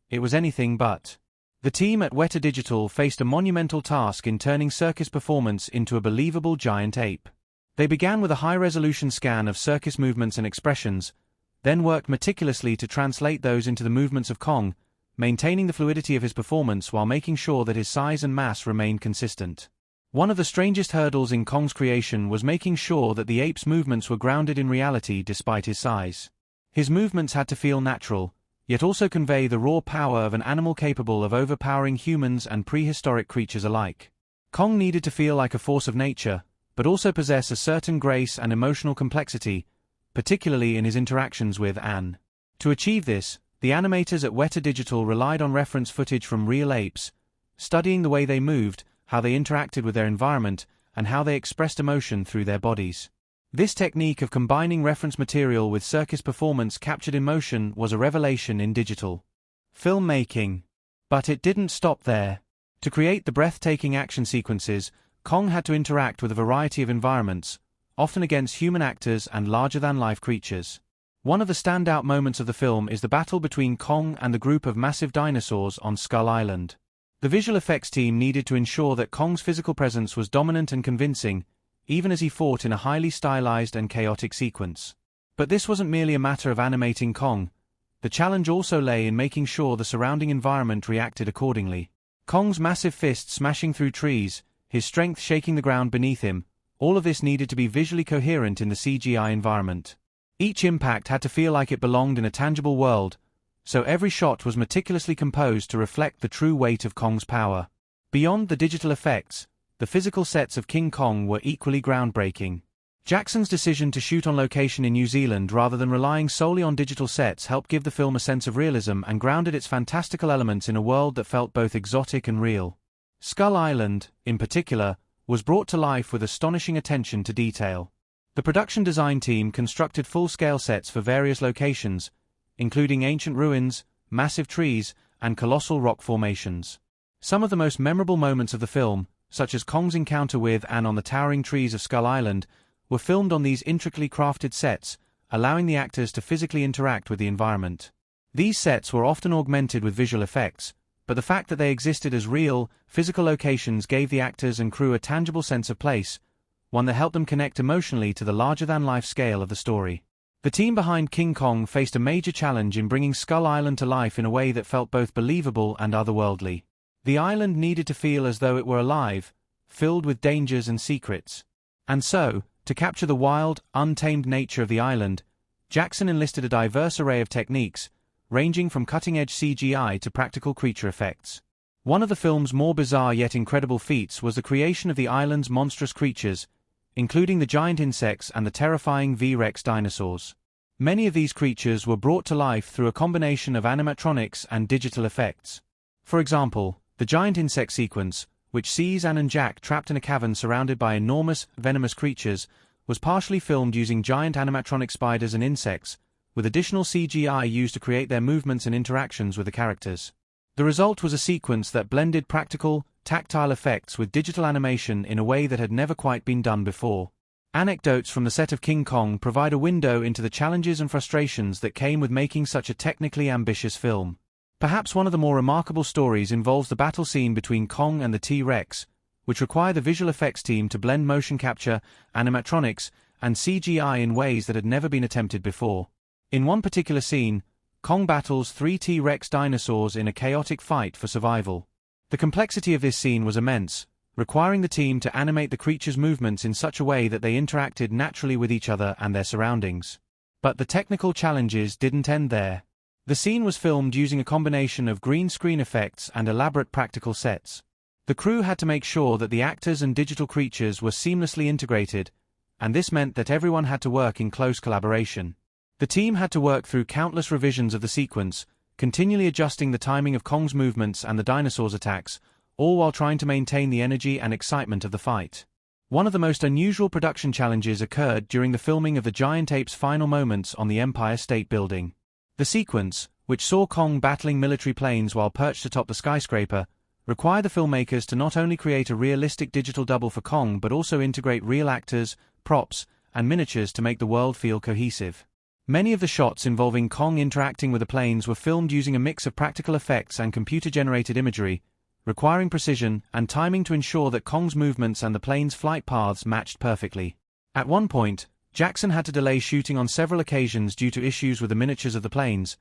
it was anything but. The team at Weta Digital faced a monumental task in turning Serkis' performance into a believable giant ape. They began with a high-resolution scan of Serkis' movements and expressions, then worked meticulously to translate those into the movements of Kong, maintaining the fluidity of his performance while making sure that his size and mass remained consistent. One of the strangest hurdles in Kong's creation was making sure that the ape's movements were grounded in reality despite his size. His movements had to feel natural, yet also convey the raw power of an animal capable of overpowering humans and prehistoric creatures alike. Kong needed to feel like a force of nature, but also possess a certain grace and emotional complexity, particularly in his interactions with Anne. To achieve this, the animators at Weta Digital relied on reference footage from real apes, studying the way they moved, how they interacted with their environment, and how they expressed emotion through their bodies. This technique of combining reference material with Serkis' performance captured in motion was a revelation in digital filmmaking. But it didn't stop there. To create the breathtaking action sequences, Kong had to interact with a variety of environments, often against human actors and larger-than-life creatures. One of the standout moments of the film is the battle between Kong and the group of massive dinosaurs on Skull Island. The visual effects team needed to ensure that Kong's physical presence was dominant and convincing, even as he fought in a highly stylized and chaotic sequence. But this wasn't merely a matter of animating Kong. The challenge also lay in making sure the surrounding environment reacted accordingly. Kong's massive fists smashing through trees, his strength shaking the ground beneath him, all of this needed to be visually coherent in the CGI environment. Each impact had to feel like it belonged in a tangible world, so every shot was meticulously composed to reflect the true weight of Kong's power. Beyond the digital effects, the physical sets of King Kong were equally groundbreaking. Jackson's decision to shoot on location in New Zealand rather than relying solely on digital sets helped give the film a sense of realism and grounded its fantastical elements in a world that felt both exotic and real. Skull Island, in particular, was brought to life with astonishing attention to detail. The production design team constructed full-scale sets for various locations, including ancient ruins, massive trees, and colossal rock formations. Some of the most memorable moments of the film, such as Kong's encounter with Anne on the towering trees of Skull Island, were filmed on these intricately crafted sets, allowing the actors to physically interact with the environment. These sets were often augmented with visual effects, but the fact that they existed as real, physical locations gave the actors and crew a tangible sense of place, one that helped them connect emotionally to the larger-than-life scale of the story. The team behind King Kong faced a major challenge in bringing Skull Island to life in a way that felt both believable and otherworldly. The island needed to feel as though it were alive, filled with dangers and secrets. And so, to capture the wild, untamed nature of the island, Jackson enlisted a diverse array of techniques, ranging from cutting-edge CGI to practical creature effects. One of the film's more bizarre yet incredible feats was the creation of the island's monstrous creatures, including the giant insects and the terrifying V-Rex dinosaurs. Many of these creatures were brought to life through a combination of animatronics and digital effects. For example, the giant insect sequence, which sees Anne and Jack trapped in a cavern surrounded by enormous, venomous creatures, was partially filmed using giant animatronic spiders and insects, with additional CGI used to create their movements and interactions with the characters. The result was a sequence that blended practical, tactile effects with digital animation in a way that had never quite been done before. Anecdotes from the set of King Kong provide a window into the challenges and frustrations that came with making such a technically ambitious film. Perhaps one of the more remarkable stories involves the battle scene between Kong and the T-Rex, which require the visual effects team to blend motion capture, animatronics, and CGI in ways that had never been attempted before. In one particular scene, Kong battles 3 T-Rex dinosaurs in a chaotic fight for survival. The complexity of this scene was immense, requiring the team to animate the creatures' movements in such a way that they interacted naturally with each other and their surroundings. But the technical challenges didn't end there. The scene was filmed using a combination of green screen effects and elaborate practical sets. The crew had to make sure that the actors and digital creatures were seamlessly integrated, and this meant that everyone had to work in close collaboration. The team had to work through countless revisions of the sequence, continually adjusting the timing of Kong's movements and the dinosaurs' attacks, all while trying to maintain the energy and excitement of the fight. One of the most unusual production challenges occurred during the filming of the giant ape's final moments on the Empire State Building. The sequence, which saw Kong battling military planes while perched atop the skyscraper, required the filmmakers to not only create a realistic digital double for Kong but also integrate real actors, props, and miniatures to make the world feel cohesive. Many of the shots involving Kong interacting with the planes were filmed using a mix of practical effects and computer-generated imagery, requiring precision and timing to ensure that Kong's movements and the plane's flight paths matched perfectly. At one point, Jackson had to delay shooting on several occasions due to issues with the miniatures of the planes,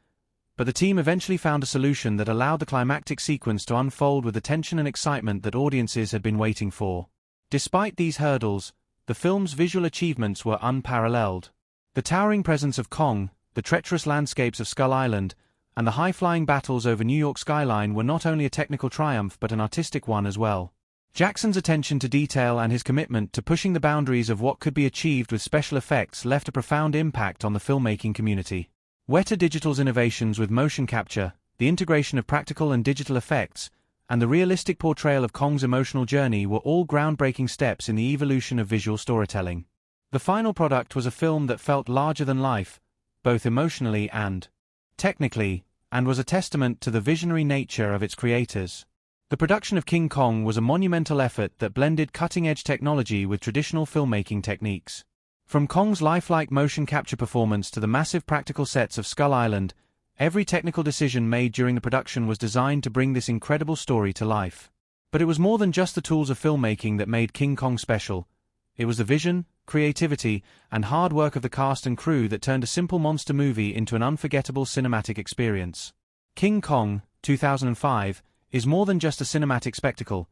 but the team eventually found a solution that allowed the climactic sequence to unfold with the tension and excitement that audiences had been waiting for. Despite these hurdles, the film's visual achievements were unparalleled. The towering presence of Kong, the treacherous landscapes of Skull Island, and the high-flying battles over New York skyline were not only a technical triumph but an artistic one as well. Jackson's attention to detail and his commitment to pushing the boundaries of what could be achieved with special effects left a profound impact on the filmmaking community. Weta Digital's innovations with motion capture, the integration of practical and digital effects, and the realistic portrayal of Kong's emotional journey were all groundbreaking steps in the evolution of visual storytelling. The final product was a film that felt larger than life, both emotionally and technically, and was a testament to the visionary nature of its creators. The production of King Kong was a monumental effort that blended cutting-edge technology with traditional filmmaking techniques. From Kong's lifelike motion capture performance to the massive practical sets of Skull Island, every technical decision made during the production was designed to bring this incredible story to life. But it was more than just the tools of filmmaking that made King Kong special. It was the vision, creativity, and hard work of the cast and crew that turned a simple monster movie into an unforgettable cinematic experience. King Kong, 2005, is more than just a cinematic spectacle.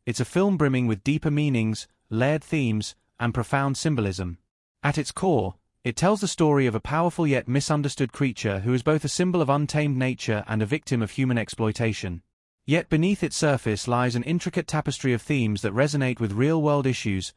It's a film brimming with deeper meanings, layered themes, and profound symbolism. At its core, it tells the story of a powerful yet misunderstood creature who is both a symbol of untamed nature and a victim of human exploitation. Yet beneath its surface lies an intricate tapestry of themes that resonate with real-world issues,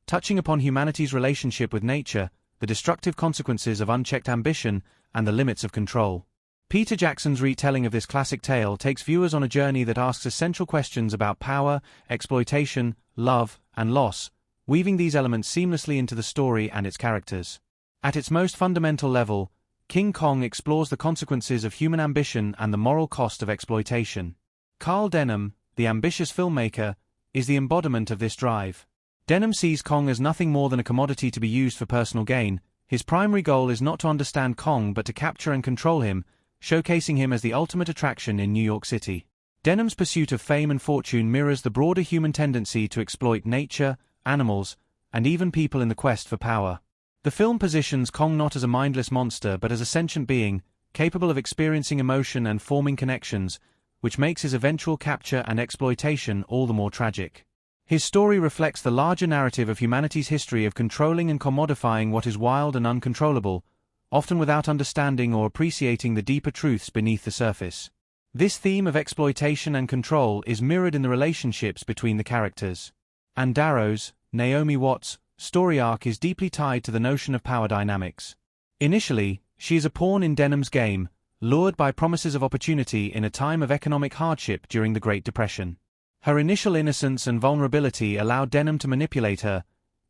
touching upon humanity's relationship with nature, the destructive consequences of unchecked ambition, and the limits of control. Peter Jackson's retelling of this classic tale takes viewers on a journey that asks essential questions about power, exploitation, love, and loss, weaving these elements seamlessly into the story and its characters. At its most fundamental level, King Kong explores the consequences of human ambition and the moral cost of exploitation. Carl Denham, the ambitious filmmaker, is the embodiment of this drive. Denham sees Kong as nothing more than a commodity to be used for personal gain. His primary goal is not to understand Kong but to capture and control him, showcasing him as the ultimate attraction in New York City. Denham's pursuit of fame and fortune mirrors the broader human tendency to exploit nature, animals, and even people in the quest for power. The film positions Kong not as a mindless monster but as a sentient being, capable of experiencing emotion and forming connections, which makes his eventual capture and exploitation all the more tragic. His story reflects the larger narrative of humanity's history of controlling and commodifying what is wild and uncontrollable, often without understanding or appreciating the deeper truths beneath the surface. This theme of exploitation and control is mirrored in the relationships between the characters. Anne Darrow's, Naomi Watts' story arc is deeply tied to the notion of power dynamics. Initially, she is a pawn in Denham's game, lured by promises of opportunity in a time of economic hardship during the Great Depression. Her initial innocence and vulnerability allow Denham to manipulate her,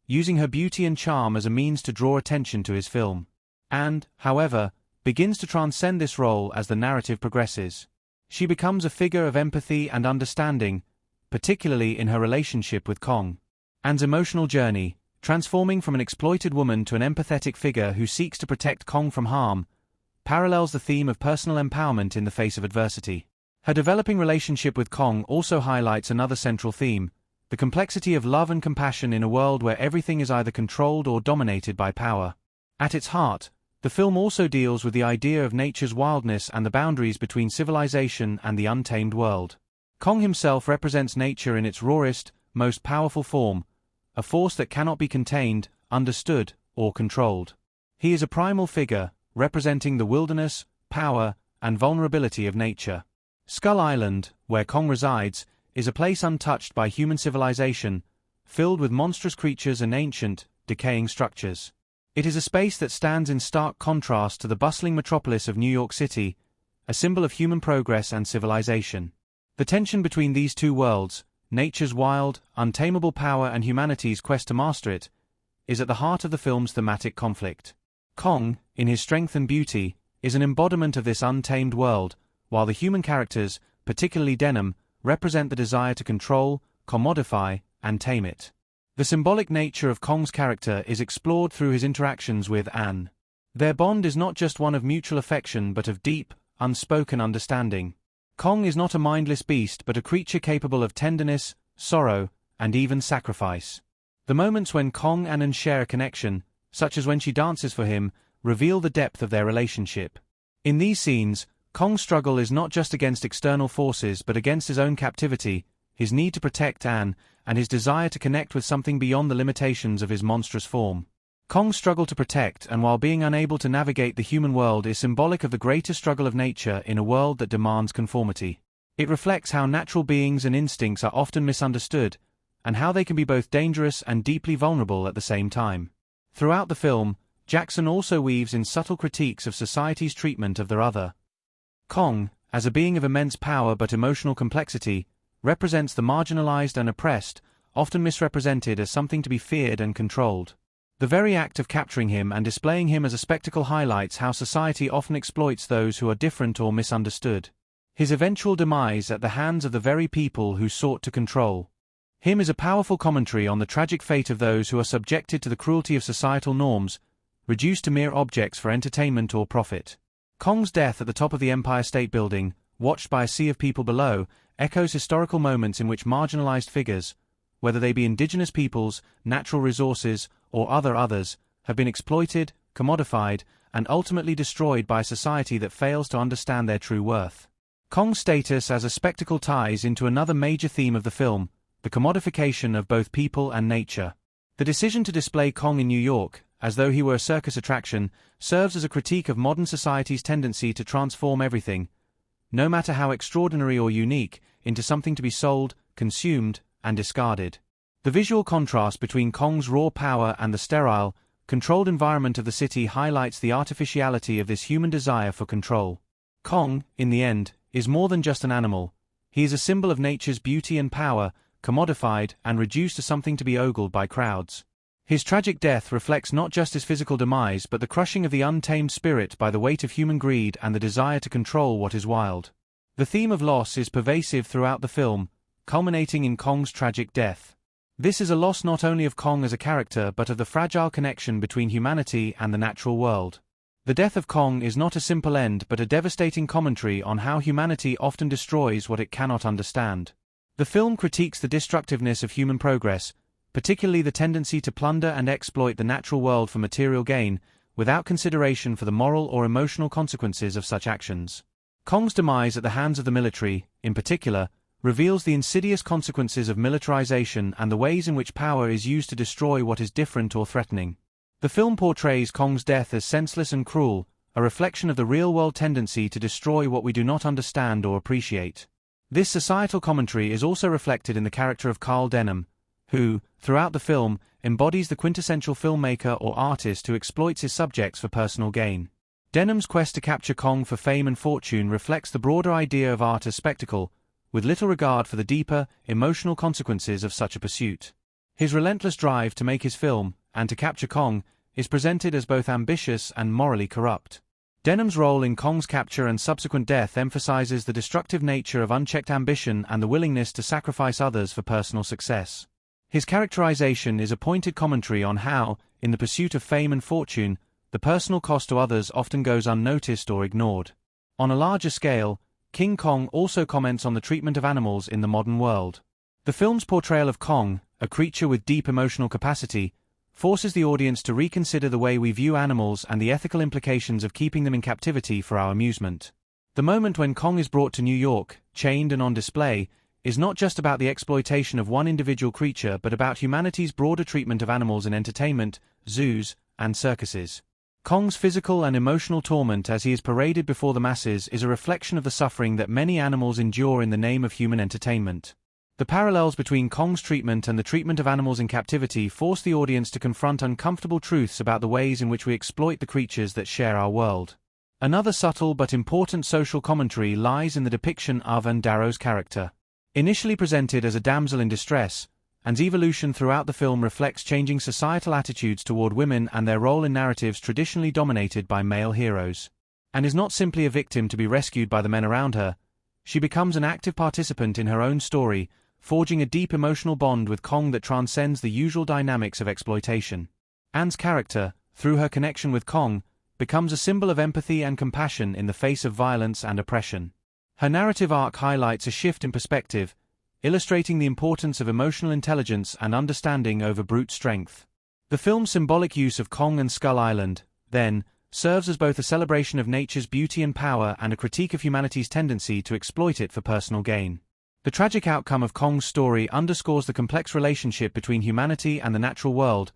using her beauty and charm as a means to draw attention to his film. And, however, begins to transcend this role as the narrative progresses. She becomes a figure of empathy and understanding, particularly in her relationship with Kong. Anne's emotional journey, transforming from an exploited woman to an empathetic figure who seeks to protect Kong from harm, parallels the theme of personal empowerment in the face of adversity. Her developing relationship with Kong also highlights another central theme, the complexity of love and compassion in a world where everything is either controlled or dominated by power. At its heart, the film also deals with the idea of nature's wildness and the boundaries between civilization and the untamed world. Kong himself represents nature in its rawest, most powerful form, a force that cannot be contained, understood, or controlled. He is a primal figure, representing the wilderness, power, and vulnerability of nature. Skull Island, where Kong resides, is a place untouched by human civilization, filled with monstrous creatures and ancient, decaying structures. It is a space that stands in stark contrast to the bustling metropolis of New York City, a symbol of human progress and civilization. The tension between these two worlds, nature's wild, untamable power and humanity's quest to master it, is at the heart of the film's thematic conflict. Kong, in his strength and beauty, is an embodiment of this untamed world, while the human characters, particularly Denham, represent the desire to control, commodify, and tame it. The symbolic nature of Kong's character is explored through his interactions with Anne. Their bond is not just one of mutual affection but of deep, unspoken understanding. Kong is not a mindless beast but a creature capable of tenderness, sorrow, and even sacrifice. The moments when Kong and Anne share a connection, such as when she dances for him, reveal the depth of their relationship. In these scenes, Kong's struggle is not just against external forces but against his own captivity, his need to protect Anne, and his desire to connect with something beyond the limitations of his monstrous form. Kong's struggle to protect and while being unable to navigate the human world is symbolic of the greater struggle of nature in a world that demands conformity. It reflects how natural beings and instincts are often misunderstood, and how they can be both dangerous and deeply vulnerable at the same time. Throughout the film, Jackson also weaves in subtle critiques of society's treatment of their other. Kong, as a being of immense power but emotional complexity, represents the marginalized and oppressed, often misrepresented as something to be feared and controlled. The very act of capturing him and displaying him as a spectacle highlights how society often exploits those who are different or misunderstood. His eventual demise at the hands of the very people who sought to control him is a powerful commentary on the tragic fate of those who are subjected to the cruelty of societal norms, reduced to mere objects for entertainment or profit. Kong's death at the top of the Empire State Building, watched by a sea of people below, echoes historical moments in which marginalized figures, whether they be indigenous peoples, natural resources, or others, have been exploited, commodified, and ultimately destroyed by a society that fails to understand their true worth. Kong's status as a spectacle ties into another major theme of the film, the commodification of both people and nature. The decision to display Kong in New York, as though he were a circus attraction, serves as a critique of modern society's tendency to transform everything, no matter how extraordinary or unique, into something to be sold, consumed, and discarded. The visual contrast between Kong's raw power and the sterile, controlled environment of the city highlights the artificiality of this human desire for control. Kong, in the end, is more than just an animal. He is a symbol of nature's beauty and power, commodified and reduced to something to be ogled by crowds. His tragic death reflects not just his physical demise but the crushing of the untamed spirit by the weight of human greed and the desire to control what is wild. The theme of loss is pervasive throughout the film, culminating in Kong's tragic death. This is a loss not only of Kong as a character but of the fragile connection between humanity and the natural world. The death of Kong is not a simple end but a devastating commentary on how humanity often destroys what it cannot understand. The film critiques the destructiveness of human progress, particularly the tendency to plunder and exploit the natural world for material gain, without consideration for the moral or emotional consequences of such actions. Kong's demise at the hands of the military, in particular, reveals the insidious consequences of militarization and the ways in which power is used to destroy what is different or threatening. The film portrays Kong's death as senseless and cruel, a reflection of the real-world tendency to destroy what we do not understand or appreciate. This societal commentary is also reflected in the character of Carl Denham, who, throughout the film, embodies the quintessential filmmaker or artist who exploits his subjects for personal gain. Denham's quest to capture Kong for fame and fortune reflects the broader idea of art as spectacle, with little regard for the deeper, emotional consequences of such a pursuit. His relentless drive to make his film, and to capture Kong, is presented as both ambitious and morally corrupt. Denham's role in Kong's capture and subsequent death emphasizes the destructive nature of unchecked ambition and the willingness to sacrifice others for personal success. His characterization is a pointed commentary on how, in the pursuit of fame and fortune, the personal cost to others often goes unnoticed or ignored. On a larger scale, King Kong also comments on the treatment of animals in the modern world. The film's portrayal of Kong, a creature with deep emotional capacity, forces the audience to reconsider the way we view animals and the ethical implications of keeping them in captivity for our amusement. The moment when Kong is brought to New York, chained and on display, is not just about the exploitation of one individual creature but about humanity's broader treatment of animals in entertainment, zoos, and circuses. Kong's physical and emotional torment as he is paraded before the masses is a reflection of the suffering that many animals endure in the name of human entertainment. The parallels between Kong's treatment and the treatment of animals in captivity force the audience to confront uncomfortable truths about the ways in which we exploit the creatures that share our world. Another subtle but important social commentary lies in the depiction of Anne Darrow's character. Initially presented as a damsel in distress, Anne's evolution throughout the film reflects changing societal attitudes toward women and their role in narratives traditionally dominated by male heroes. Anne is not simply a victim to be rescued by the men around her. She becomes an active participant in her own story, forging a deep emotional bond with Kong that transcends the usual dynamics of exploitation. Anne's character, through her connection with Kong, becomes a symbol of empathy and compassion in the face of violence and oppression. Her narrative arc highlights a shift in perspective, illustrating the importance of emotional intelligence and understanding over brute strength. The film's symbolic use of Kong and Skull Island, then, serves as both a celebration of nature's beauty and power and a critique of humanity's tendency to exploit it for personal gain. The tragic outcome of Kong's story underscores the complex relationship between humanity and the natural world,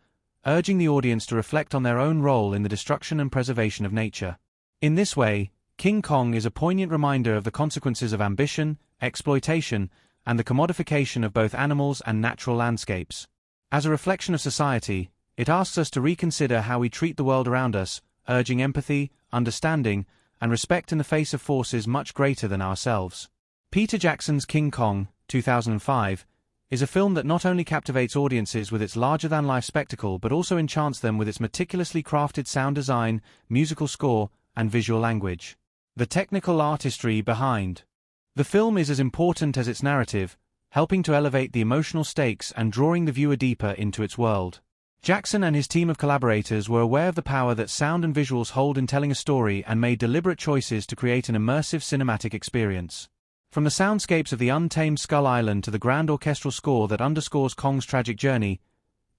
urging the audience to reflect on their own role in the destruction and preservation of nature. In this way, King Kong is a poignant reminder of the consequences of ambition, exploitation, and the commodification of both animals and natural landscapes. As a reflection of society, it asks us to reconsider how we treat the world around us, urging empathy, understanding, and respect in the face of forces much greater than ourselves. Peter Jackson's King Kong, 2005, is a film that not only captivates audiences with its larger-than-life spectacle but also enchants them with its meticulously crafted sound design, musical score, and visual language. The technical artistry behind the film is as important as its narrative, helping to elevate the emotional stakes and drawing the viewer deeper into its world. Jackson and his team of collaborators were aware of the power that sound and visuals hold in telling a story and made deliberate choices to create an immersive cinematic experience. From the soundscapes of the untamed Skull Island to the grand orchestral score that underscores Kong's tragic journey,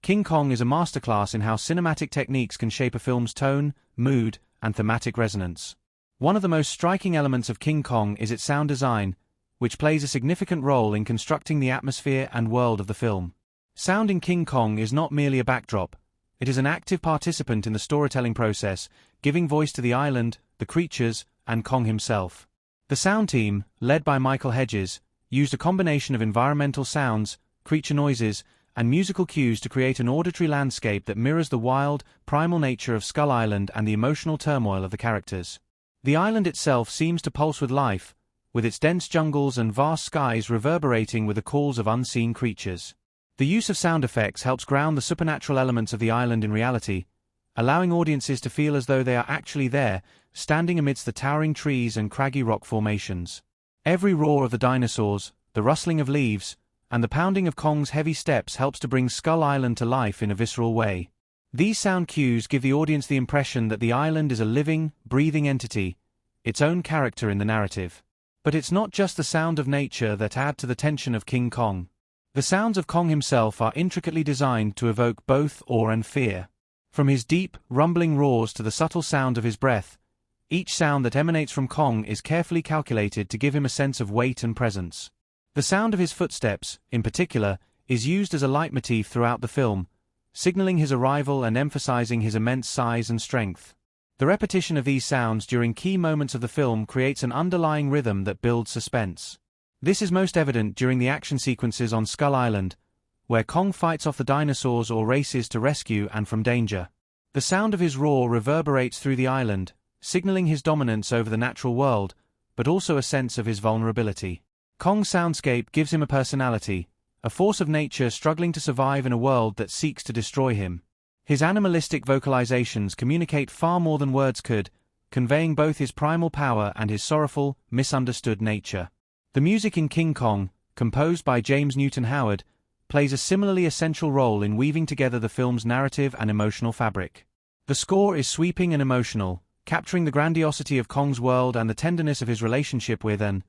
King Kong is a masterclass in how cinematic techniques can shape a film's tone, mood, and thematic resonance. One of the most striking elements of King Kong is its sound design, which plays a significant role in constructing the atmosphere and world of the film. Sound in King Kong is not merely a backdrop, it is an active participant in the storytelling process, giving voice to the island, the creatures, and Kong himself. The sound team, led by Michael Hedges, used a combination of environmental sounds, creature noises, and musical cues to create an auditory landscape that mirrors the wild, primal nature of Skull Island and the emotional turmoil of the characters. The island itself seems to pulse with life, with its dense jungles and vast skies reverberating with the calls of unseen creatures. The use of sound effects helps ground the supernatural elements of the island in reality, allowing audiences to feel as though they are actually there, standing amidst the towering trees and craggy rock formations. Every roar of the dinosaurs, the rustling of leaves, and the pounding of Kong's heavy steps helps to bring Skull Island to life in a visceral way. These sound cues give the audience the impression that the island is a living, breathing entity, its own character in the narrative. But it's not just the sound of nature that add to the tension of King Kong. The sounds of Kong himself are intricately designed to evoke both awe and fear. From his deep, rumbling roars to the subtle sound of his breath, each sound that emanates from Kong is carefully calculated to give him a sense of weight and presence. The sound of his footsteps, in particular, is used as a leitmotif throughout the film, signaling his arrival and emphasizing his immense size and strength. The repetition of these sounds during key moments of the film creates an underlying rhythm that builds suspense. This is most evident during the action sequences on Skull Island, where Kong fights off the dinosaurs or races to rescue and from danger. The sound of his roar reverberates through the island, signaling his dominance over the natural world, but also a sense of his vulnerability. Kong's soundscape gives him a personality, a force of nature struggling to survive in a world that seeks to destroy him. His animalistic vocalizations communicate far more than words could, conveying both his primal power and his sorrowful, misunderstood nature. The music in King Kong, composed by James Newton Howard, plays a similarly essential role in weaving together the film's narrative and emotional fabric. The score is sweeping and emotional, capturing the grandiosity of Kong's world and the tenderness of his relationship with An.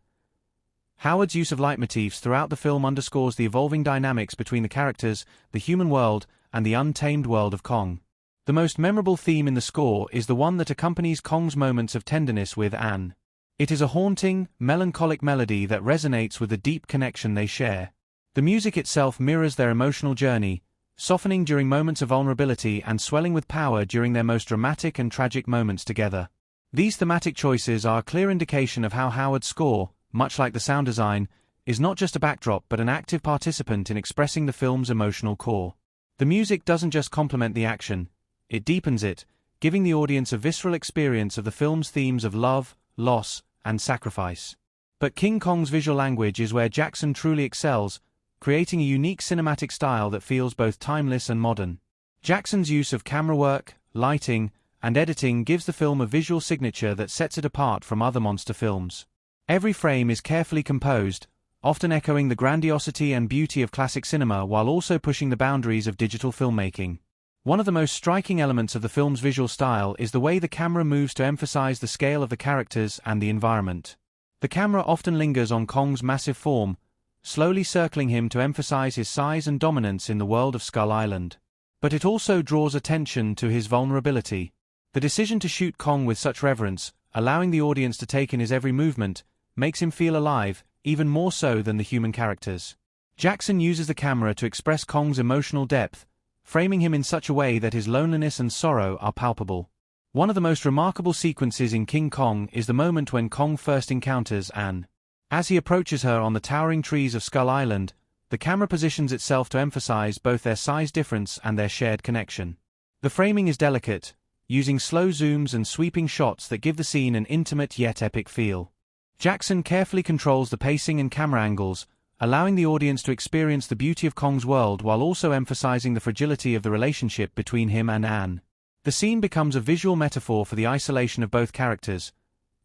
Howard's use of leitmotifs throughout the film underscores the evolving dynamics between the characters, the human world, and the untamed world of Kong. The most memorable theme in the score is the one that accompanies Kong's moments of tenderness with An. It is a haunting, melancholic melody that resonates with the deep connection they share. The music itself mirrors their emotional journey, softening during moments of vulnerability and swelling with power during their most dramatic and tragic moments together. These thematic choices are a clear indication of how Howard's score, much like the sound design, is not just a backdrop but an active participant in expressing the film's emotional core. The music doesn't just complement the action, it deepens it, giving the audience a visceral experience of the film's themes of love, loss, and sacrifice. But King Kong's visual language is where Jackson truly excels, creating a unique cinematic style that feels both timeless and modern. Jackson's use of camera work, lighting, and editing gives the film a visual signature that sets it apart from other monster films. Every frame is carefully composed, often echoing the grandiosity and beauty of classic cinema while also pushing the boundaries of digital filmmaking. One of the most striking elements of the film's visual style is the way the camera moves to emphasize the scale of the characters and the environment. The camera often lingers on Kong's massive form, slowly circling him to emphasize his size and dominance in the world of Skull Island. But it also draws attention to his vulnerability. The decision to shoot Kong with such reverence, allowing the audience to take in his every movement, makes him feel alive, even more so than the human characters. Jackson uses the camera to express Kong's emotional depth, framing him in such a way that his loneliness and sorrow are palpable. One of the most remarkable sequences in King Kong is the moment when Kong first encounters An. As he approaches her on the towering trees of Skull Island, the camera positions itself to emphasize both their size difference and their shared connection. The framing is delicate, using slow zooms and sweeping shots that give the scene an intimate yet epic feel. Jackson carefully controls the pacing and camera angles, allowing the audience to experience the beauty of Kong's world while also emphasizing the fragility of the relationship between him and An. The scene becomes a visual metaphor for the isolation of both characters,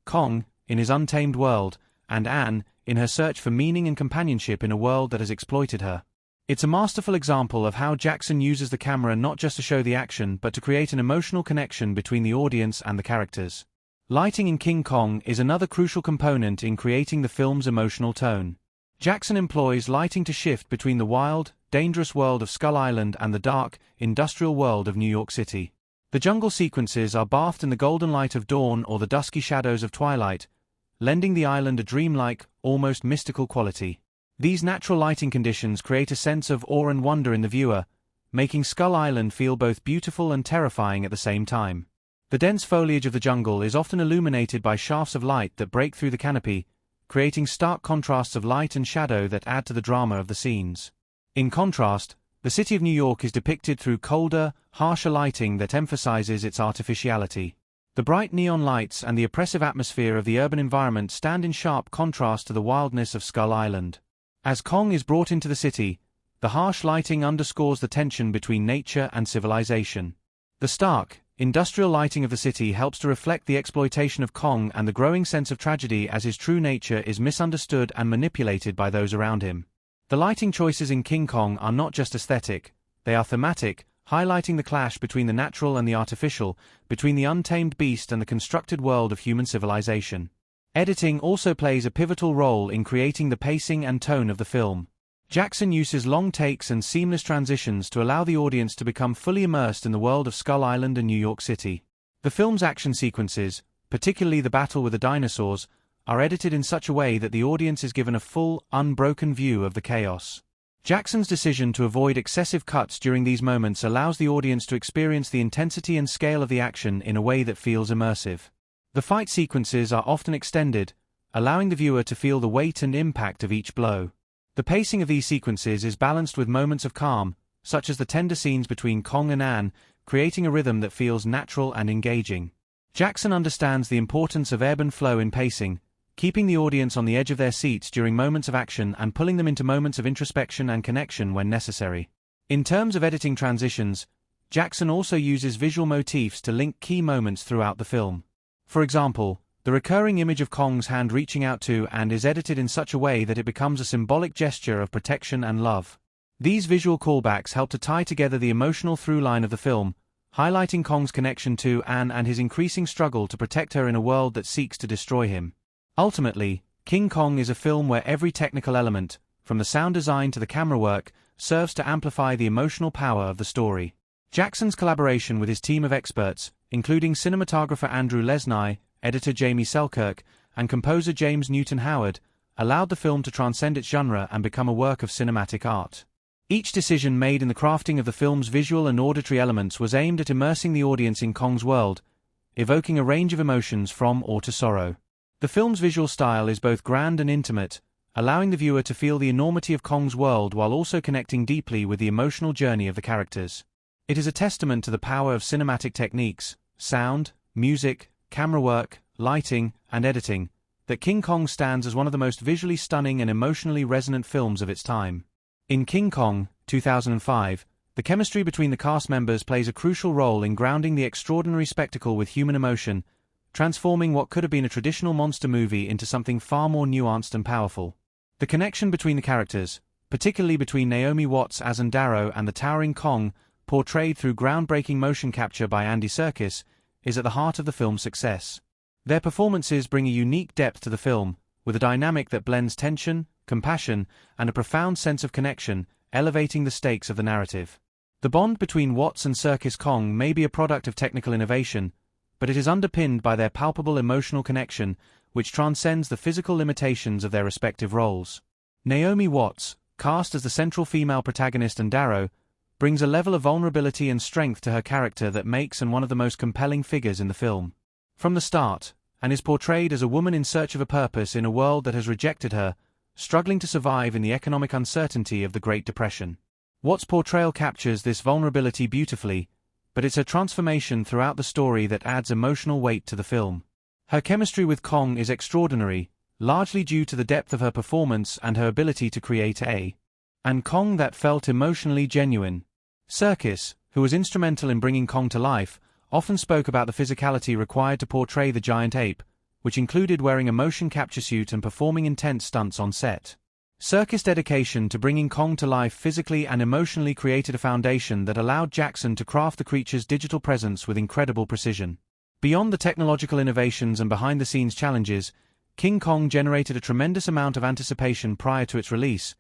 Kong, in his untamed world, and An, in her search for meaning and companionship in a world that has exploited her. It's a masterful example of how Jackson uses the camera not just to show the action but to create an emotional connection between the audience and the characters. Lighting in King Kong is another crucial component in creating the film's emotional tone. Jackson employs lighting to shift between the wild, dangerous world of Skull Island and the dark, industrial world of New York City. The jungle sequences are bathed in the golden light of dawn or the dusky shadows of twilight, lending the island a dreamlike, almost mystical quality. These natural lighting conditions create a sense of awe and wonder in the viewer, making Skull Island feel both beautiful and terrifying at the same time. The dense foliage of the jungle is often illuminated by shafts of light that break through the canopy, creating stark contrasts of light and shadow that add to the drama of the scenes. In contrast, the city of New York is depicted through colder, harsher lighting that emphasizes its artificiality. The bright neon lights and the oppressive atmosphere of the urban environment stand in sharp contrast to the wildness of Skull Island. As Kong is brought into the city, the harsh lighting underscores the tension between nature and civilization. The stark, industrial lighting of the city helps to reflect the exploitation of Kong and the growing sense of tragedy as his true nature is misunderstood and manipulated by those around him. The lighting choices in King Kong are not just aesthetic, they are thematic, highlighting the clash between the natural and the artificial, between the untamed beast and the constructed world of human civilization. Editing also plays a pivotal role in creating the pacing and tone of the film. Jackson uses long takes and seamless transitions to allow the audience to become fully immersed in the world of Skull Island and New York City. The film's action sequences, particularly the battle with the dinosaurs, are edited in such a way that the audience is given a full, unbroken view of the chaos. Jackson's decision to avoid excessive cuts during these moments allows the audience to experience the intensity and scale of the action in a way that feels immersive. The fight sequences are often extended, allowing the viewer to feel the weight and impact of each blow. The pacing of these sequences is balanced with moments of calm, such as the tender scenes between Kong and Anne, creating a rhythm that feels natural and engaging. Jackson understands the importance of ebb and flow in pacing, keeping the audience on the edge of their seats during moments of action and pulling them into moments of introspection and connection when necessary. In terms of editing transitions, Jackson also uses visual motifs to link key moments throughout the film. For example, the recurring image of Kong's hand reaching out to Anne is edited in such a way that it becomes a symbolic gesture of protection and love. These visual callbacks help to tie together the emotional through line of the film, highlighting Kong's connection to Anne and his increasing struggle to protect her in a world that seeks to destroy him. Ultimately, King Kong is a film where every technical element, from the sound design to the camera work, serves to amplify the emotional power of the story. Jackson's collaboration with his team of experts, including cinematographer Andrew Lesney, editor Jamie Selkirk, and composer James Newton Howard, allowed the film to transcend its genre and become a work of cinematic art. Each decision made in the crafting of the film's visual and auditory elements was aimed at immersing the audience in Kong's world, evoking a range of emotions from awe to sorrow. The film's visual style is both grand and intimate, allowing the viewer to feel the enormity of Kong's world while also connecting deeply with the emotional journey of the characters. It is a testament to the power of cinematic techniques, sound, music, camera work, lighting, and editing, that King Kong stands as one of the most visually stunning and emotionally resonant films of its time. In King Kong, 2005, the chemistry between the cast members plays a crucial role in grounding the extraordinary spectacle with human emotion, transforming what could have been a traditional monster movie into something far more nuanced and powerful. The connection between the characters, particularly between Naomi Watts as Darrow and the towering Kong, portrayed through groundbreaking motion capture by Andy Serkis, is at the heart of the film's success. Their performances bring a unique depth to the film, with a dynamic that blends tension, compassion, and a profound sense of connection, elevating the stakes of the narrative. The bond between Watts and Serkis Kong may be a product of technical innovation, but it is underpinned by their palpable emotional connection, which transcends the physical limitations of their respective roles. Naomi Watts, cast as the central female protagonist Darrow, brings a level of vulnerability and strength to her character that makes her one of the most compelling figures in the film. From the start, Anne is portrayed as a woman in search of a purpose in a world that has rejected her, struggling to survive in the economic uncertainty of the Great Depression. Watts' portrayal captures this vulnerability beautifully, but it's her transformation throughout the story that adds emotional weight to the film. Her chemistry with Kong is extraordinary, largely due to the depth of her performance and her ability to create and Kong that felt emotionally genuine. Serkis, who was instrumental in bringing Kong to life, often spoke about the physicality required to portray the giant ape, which included wearing a motion capture suit and performing intense stunts on set. Serkis' dedication to bringing Kong to life physically and emotionally created a foundation that allowed Jackson to craft the creature's digital presence with incredible precision. Beyond the technological innovations and behind-the-scenes challenges, King Kong generated a tremendous amount of anticipation prior to its release,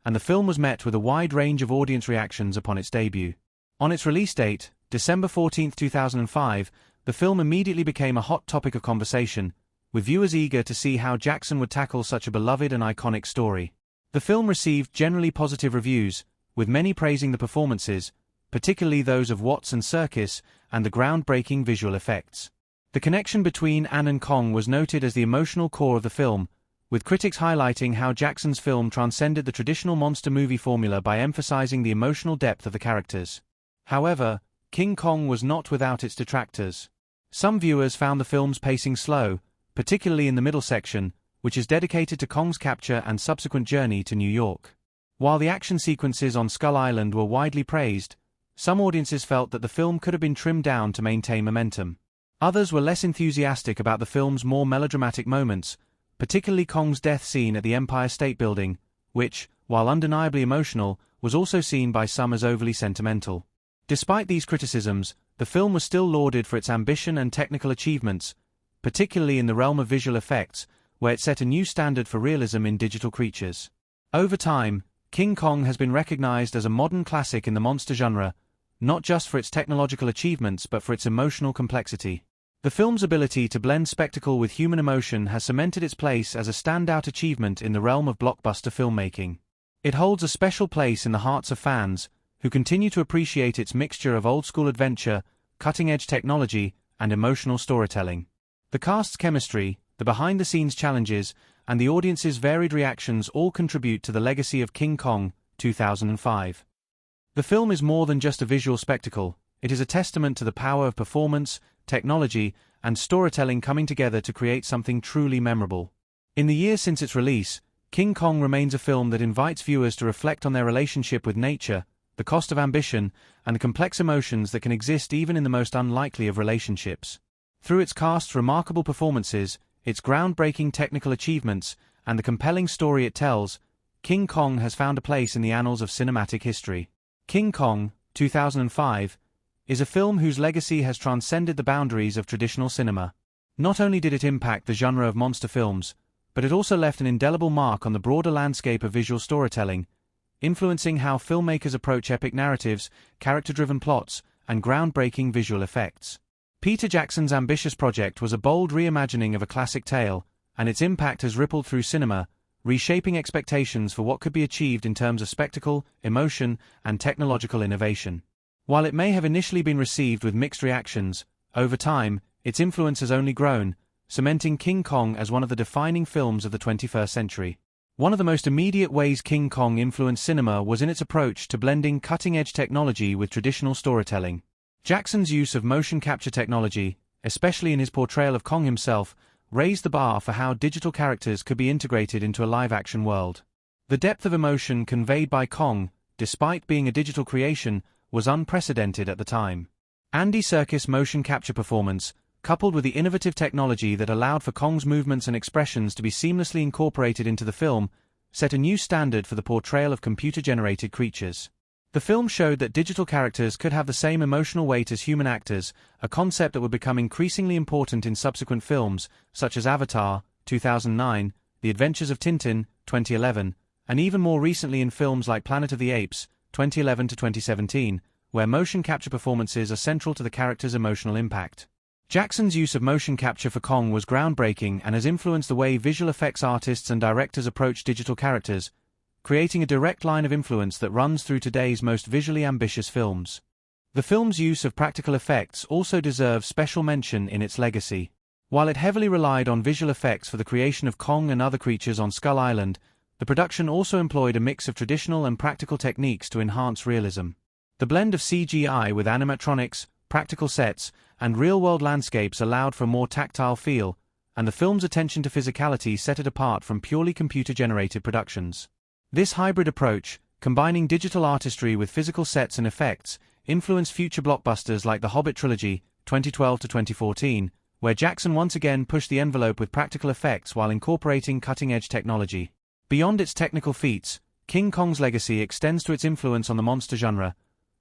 and the film was met with a wide range of audience reactions upon its debut. On its release date, December 14, 2005, the film immediately became a hot topic of conversation, with viewers eager to see how Jackson would tackle such a beloved and iconic story. The film received generally positive reviews, with many praising the performances, particularly those of Watts and Serkis, and the groundbreaking visual effects. The connection between Anne and Kong was noted as the emotional core of the film, with critics highlighting how Jackson's film transcended the traditional monster movie formula by emphasizing the emotional depth of the characters. However, King Kong was not without its detractors. Some viewers found the film's pacing slow, particularly in the middle section, which is dedicated to Kong's capture and subsequent journey to New York. While the action sequences on Skull Island were widely praised, some audiences felt that the film could have been trimmed down to maintain momentum. Others were less enthusiastic about the film's more melodramatic moments, particularly Kong's death scene at the Empire State Building, which, while undeniably emotional, was also seen by some as overly sentimental. Despite these criticisms, the film was still lauded for its ambition and technical achievements, particularly in the realm of visual effects, where it set a new standard for realism in digital creatures. Over time, King Kong has been recognized as a modern classic in the monster genre, not just for its technological achievements but for its emotional complexity. The film's ability to blend spectacle with human emotion has cemented its place as a standout achievement in the realm of blockbuster filmmaking. It holds a special place in the hearts of fans, who continue to appreciate its mixture of old-school adventure, cutting-edge technology, and emotional storytelling. The cast's chemistry, the behind-the-scenes challenges, and the audience's varied reactions all contribute to the legacy of King Kong, 2005. The film is more than just a visual spectacle, it is a testament to the power of performance, technology, and storytelling coming together to create something truly memorable. In the years since its release, King Kong remains a film that invites viewers to reflect on their relationship with nature, the cost of ambition, and the complex emotions that can exist even in the most unlikely of relationships. Through its cast's remarkable performances, its groundbreaking technical achievements, and the compelling story it tells, King Kong has found a place in the annals of cinematic history. King Kong, 2005, is a film whose legacy has transcended the boundaries of traditional cinema. Not only did it impact the genre of monster films, but it also left an indelible mark on the broader landscape of visual storytelling, influencing how filmmakers approach epic narratives, character-driven plots, and groundbreaking visual effects. Peter Jackson's ambitious project was a bold reimagining of a classic tale, and its impact has rippled through cinema, reshaping expectations for what could be achieved in terms of spectacle, emotion, and technological innovation. While it may have initially been received with mixed reactions, over time, its influence has only grown, cementing King Kong as one of the defining films of the 21st century. One of the most immediate ways King Kong influenced cinema was in its approach to blending cutting-edge technology with traditional storytelling. Jackson's use of motion capture technology, especially in his portrayal of Kong himself, raised the bar for how digital characters could be integrated into a live-action world. The depth of emotion conveyed by Kong, despite being a digital creation, was unprecedented at the time. Andy Serkis' motion capture performance, coupled with the innovative technology that allowed for Kong's movements and expressions to be seamlessly incorporated into the film, set a new standard for the portrayal of computer-generated creatures. The film showed that digital characters could have the same emotional weight as human actors, a concept that would become increasingly important in subsequent films, such as Avatar, 2009, The Adventures of Tintin, 2011, and even more recently in films like Planet of the Apes, 2011 to 2017, where motion capture performances are central to the character's emotional impact. Jackson's use of motion capture for Kong was groundbreaking and has influenced the way visual effects artists and directors approach digital characters, creating a direct line of influence that runs through today's most visually ambitious films. The film's use of practical effects also deserves special mention in its legacy. While it heavily relied on visual effects for the creation of Kong and other creatures on Skull Island, the production also employed a mix of traditional and practical techniques to enhance realism. The blend of CGI with animatronics, practical sets, and real-world landscapes allowed for a more tactile feel, and the film's attention to physicality set it apart from purely computer-generated productions. This hybrid approach, combining digital artistry with physical sets and effects, influenced future blockbusters like The Hobbit trilogy, 2012 to 2014, where Jackson once again pushed the envelope with practical effects while incorporating cutting-edge technology. Beyond its technical feats, King Kong's legacy extends to its influence on the monster genre,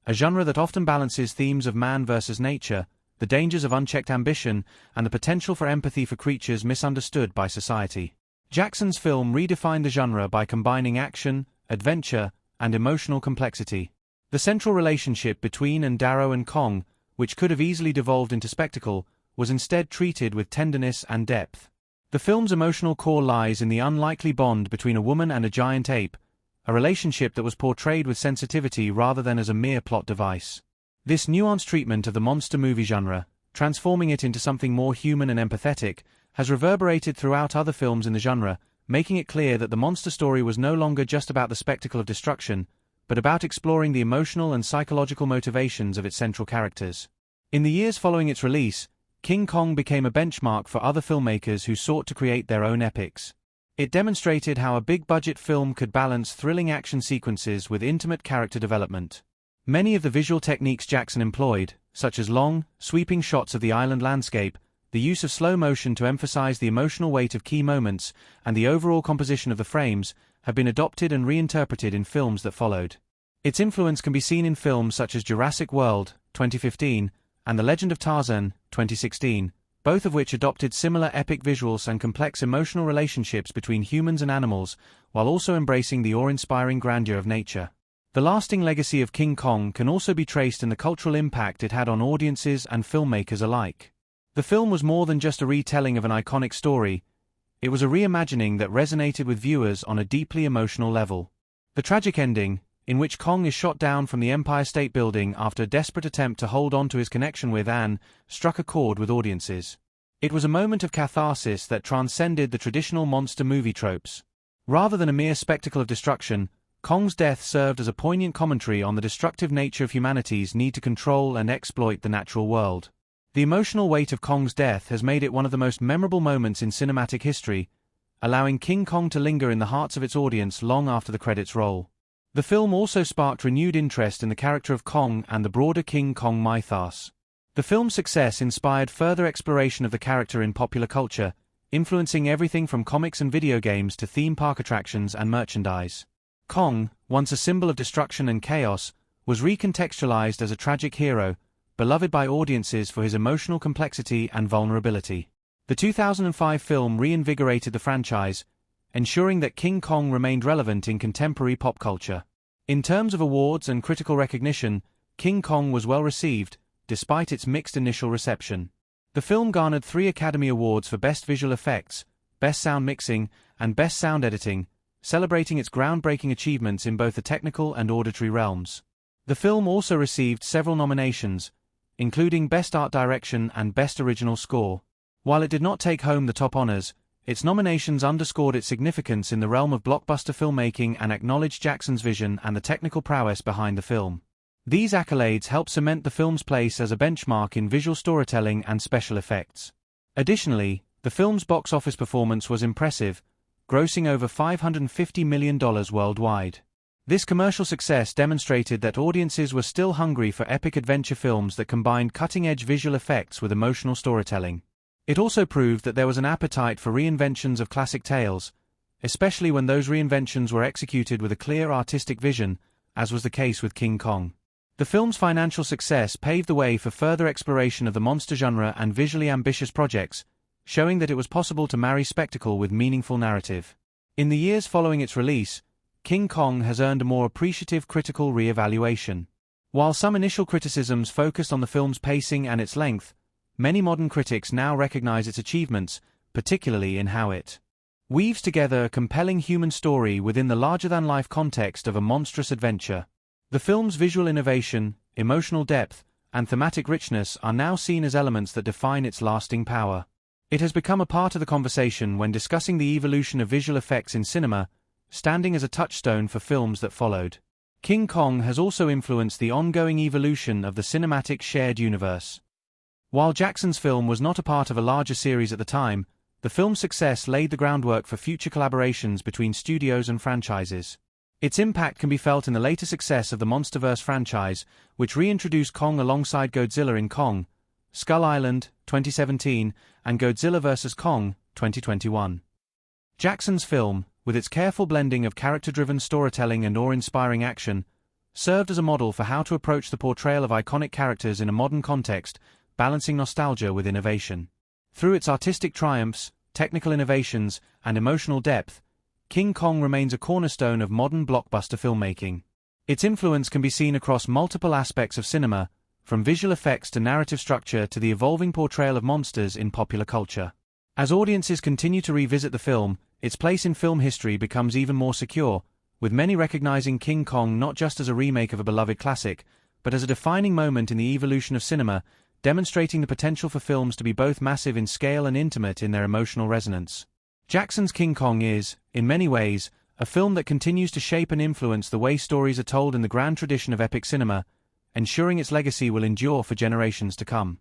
a genre that often balances themes of man versus nature, the dangers of unchecked ambition, and the potential for empathy for creatures misunderstood by society. Jackson's film redefined the genre by combining action, adventure, and emotional complexity. The central relationship between Darrow and Kong, which could have easily devolved into spectacle, was instead treated with tenderness and depth. The film's emotional core lies in the unlikely bond between a woman and a giant ape, a relationship that was portrayed with sensitivity rather than as a mere plot device. This nuanced treatment of the monster movie genre, transforming it into something more human and empathetic, has reverberated throughout other films in the genre, making it clear that the monster story was no longer just about the spectacle of destruction, but about exploring the emotional and psychological motivations of its central characters. In the years following its release, King Kong became a benchmark for other filmmakers who sought to create their own epics. It demonstrated how a big-budget film could balance thrilling action sequences with intimate character development. Many of the visual techniques Jackson employed, such as long, sweeping shots of the island landscape, the use of slow motion to emphasize the emotional weight of key moments, and the overall composition of the frames, have been adopted and reinterpreted in films that followed. Its influence can be seen in films such as Jurassic World, 2015, and The Legend of Tarzan, 2016, both of which adopted similar epic visuals and complex emotional relationships between humans and animals, while also embracing the awe-inspiring grandeur of nature. The lasting legacy of King Kong can also be traced in the cultural impact it had on audiences and filmmakers alike. The film was more than just a retelling of an iconic story, it was a reimagining that resonated with viewers on a deeply emotional level. The tragic ending, in which Kong is shot down from the Empire State Building after a desperate attempt to hold on to his connection with Anne, struck a chord with audiences. It was a moment of catharsis that transcended the traditional monster movie tropes. Rather than a mere spectacle of destruction, Kong's death served as a poignant commentary on the destructive nature of humanity's need to control and exploit the natural world. The emotional weight of Kong's death has made it one of the most memorable moments in cinematic history, allowing King Kong to linger in the hearts of its audience long after the credits roll. The film also sparked renewed interest in the character of Kong and the broader King Kong mythos. The film's success inspired further exploration of the character in popular culture, influencing everything from comics and video games to theme park attractions and merchandise. Kong, once a symbol of destruction and chaos, was recontextualized as a tragic hero, beloved by audiences for his emotional complexity and vulnerability. The 2005 film reinvigorated the franchise, ensuring that King Kong remained relevant in contemporary pop culture. In terms of awards and critical recognition, King Kong was well received, despite its mixed initial reception. The film garnered 3 Academy Awards for Best Visual Effects, Best Sound Mixing, and Best Sound Editing, celebrating its groundbreaking achievements in both the technical and auditory realms. The film also received several nominations, including Best Art Direction and Best Original Score. While it did not take home the top honors, its nominations underscored its significance in the realm of blockbuster filmmaking and acknowledged Jackson's vision and the technical prowess behind the film. These accolades helped cement the film's place as a benchmark in visual storytelling and special effects. Additionally, the film's box office performance was impressive, grossing over $550 million worldwide. This commercial success demonstrated that audiences were still hungry for epic adventure films that combined cutting-edge visual effects with emotional storytelling. It also proved that there was an appetite for reinventions of classic tales, especially when those reinventions were executed with a clear artistic vision, as was the case with King Kong. The film's financial success paved the way for further exploration of the monster genre and visually ambitious projects, showing that it was possible to marry spectacle with meaningful narrative. In the years following its release, King Kong has earned a more appreciative critical re-evaluation. While some initial criticisms focused on the film's pacing and its length, many modern critics now recognize its achievements, particularly in how it weaves together a compelling human story within the larger-than-life context of a monstrous adventure. The film's visual innovation, emotional depth, and thematic richness are now seen as elements that define its lasting power. It has become a part of the conversation when discussing the evolution of visual effects in cinema, standing as a touchstone for films that followed. King Kong has also influenced the ongoing evolution of the cinematic shared universe. While Jackson's film was not a part of a larger series at the time, the film's success laid the groundwork for future collaborations between studios and franchises. Its impact can be felt in the later success of the MonsterVerse franchise, which reintroduced Kong alongside Godzilla in Kong, Skull Island, 2017, and Godzilla vs. Kong, 2021. Jackson's film, with its careful blending of character-driven storytelling and awe-inspiring action, served as a model for how to approach the portrayal of iconic characters in a modern context, balancing nostalgia with innovation. Through its artistic triumphs, technical innovations, and emotional depth, King Kong remains a cornerstone of modern blockbuster filmmaking. Its influence can be seen across multiple aspects of cinema, from visual effects to narrative structure to the evolving portrayal of monsters in popular culture. As audiences continue to revisit the film, its place in film history becomes even more secure, with many recognizing King Kong not just as a remake of a beloved classic, but as a defining moment in the evolution of cinema, demonstrating the potential for films to be both massive in scale and intimate in their emotional resonance. Jackson's King Kong is, in many ways, a film that continues to shape and influence the way stories are told in the grand tradition of epic cinema, ensuring its legacy will endure for generations to come.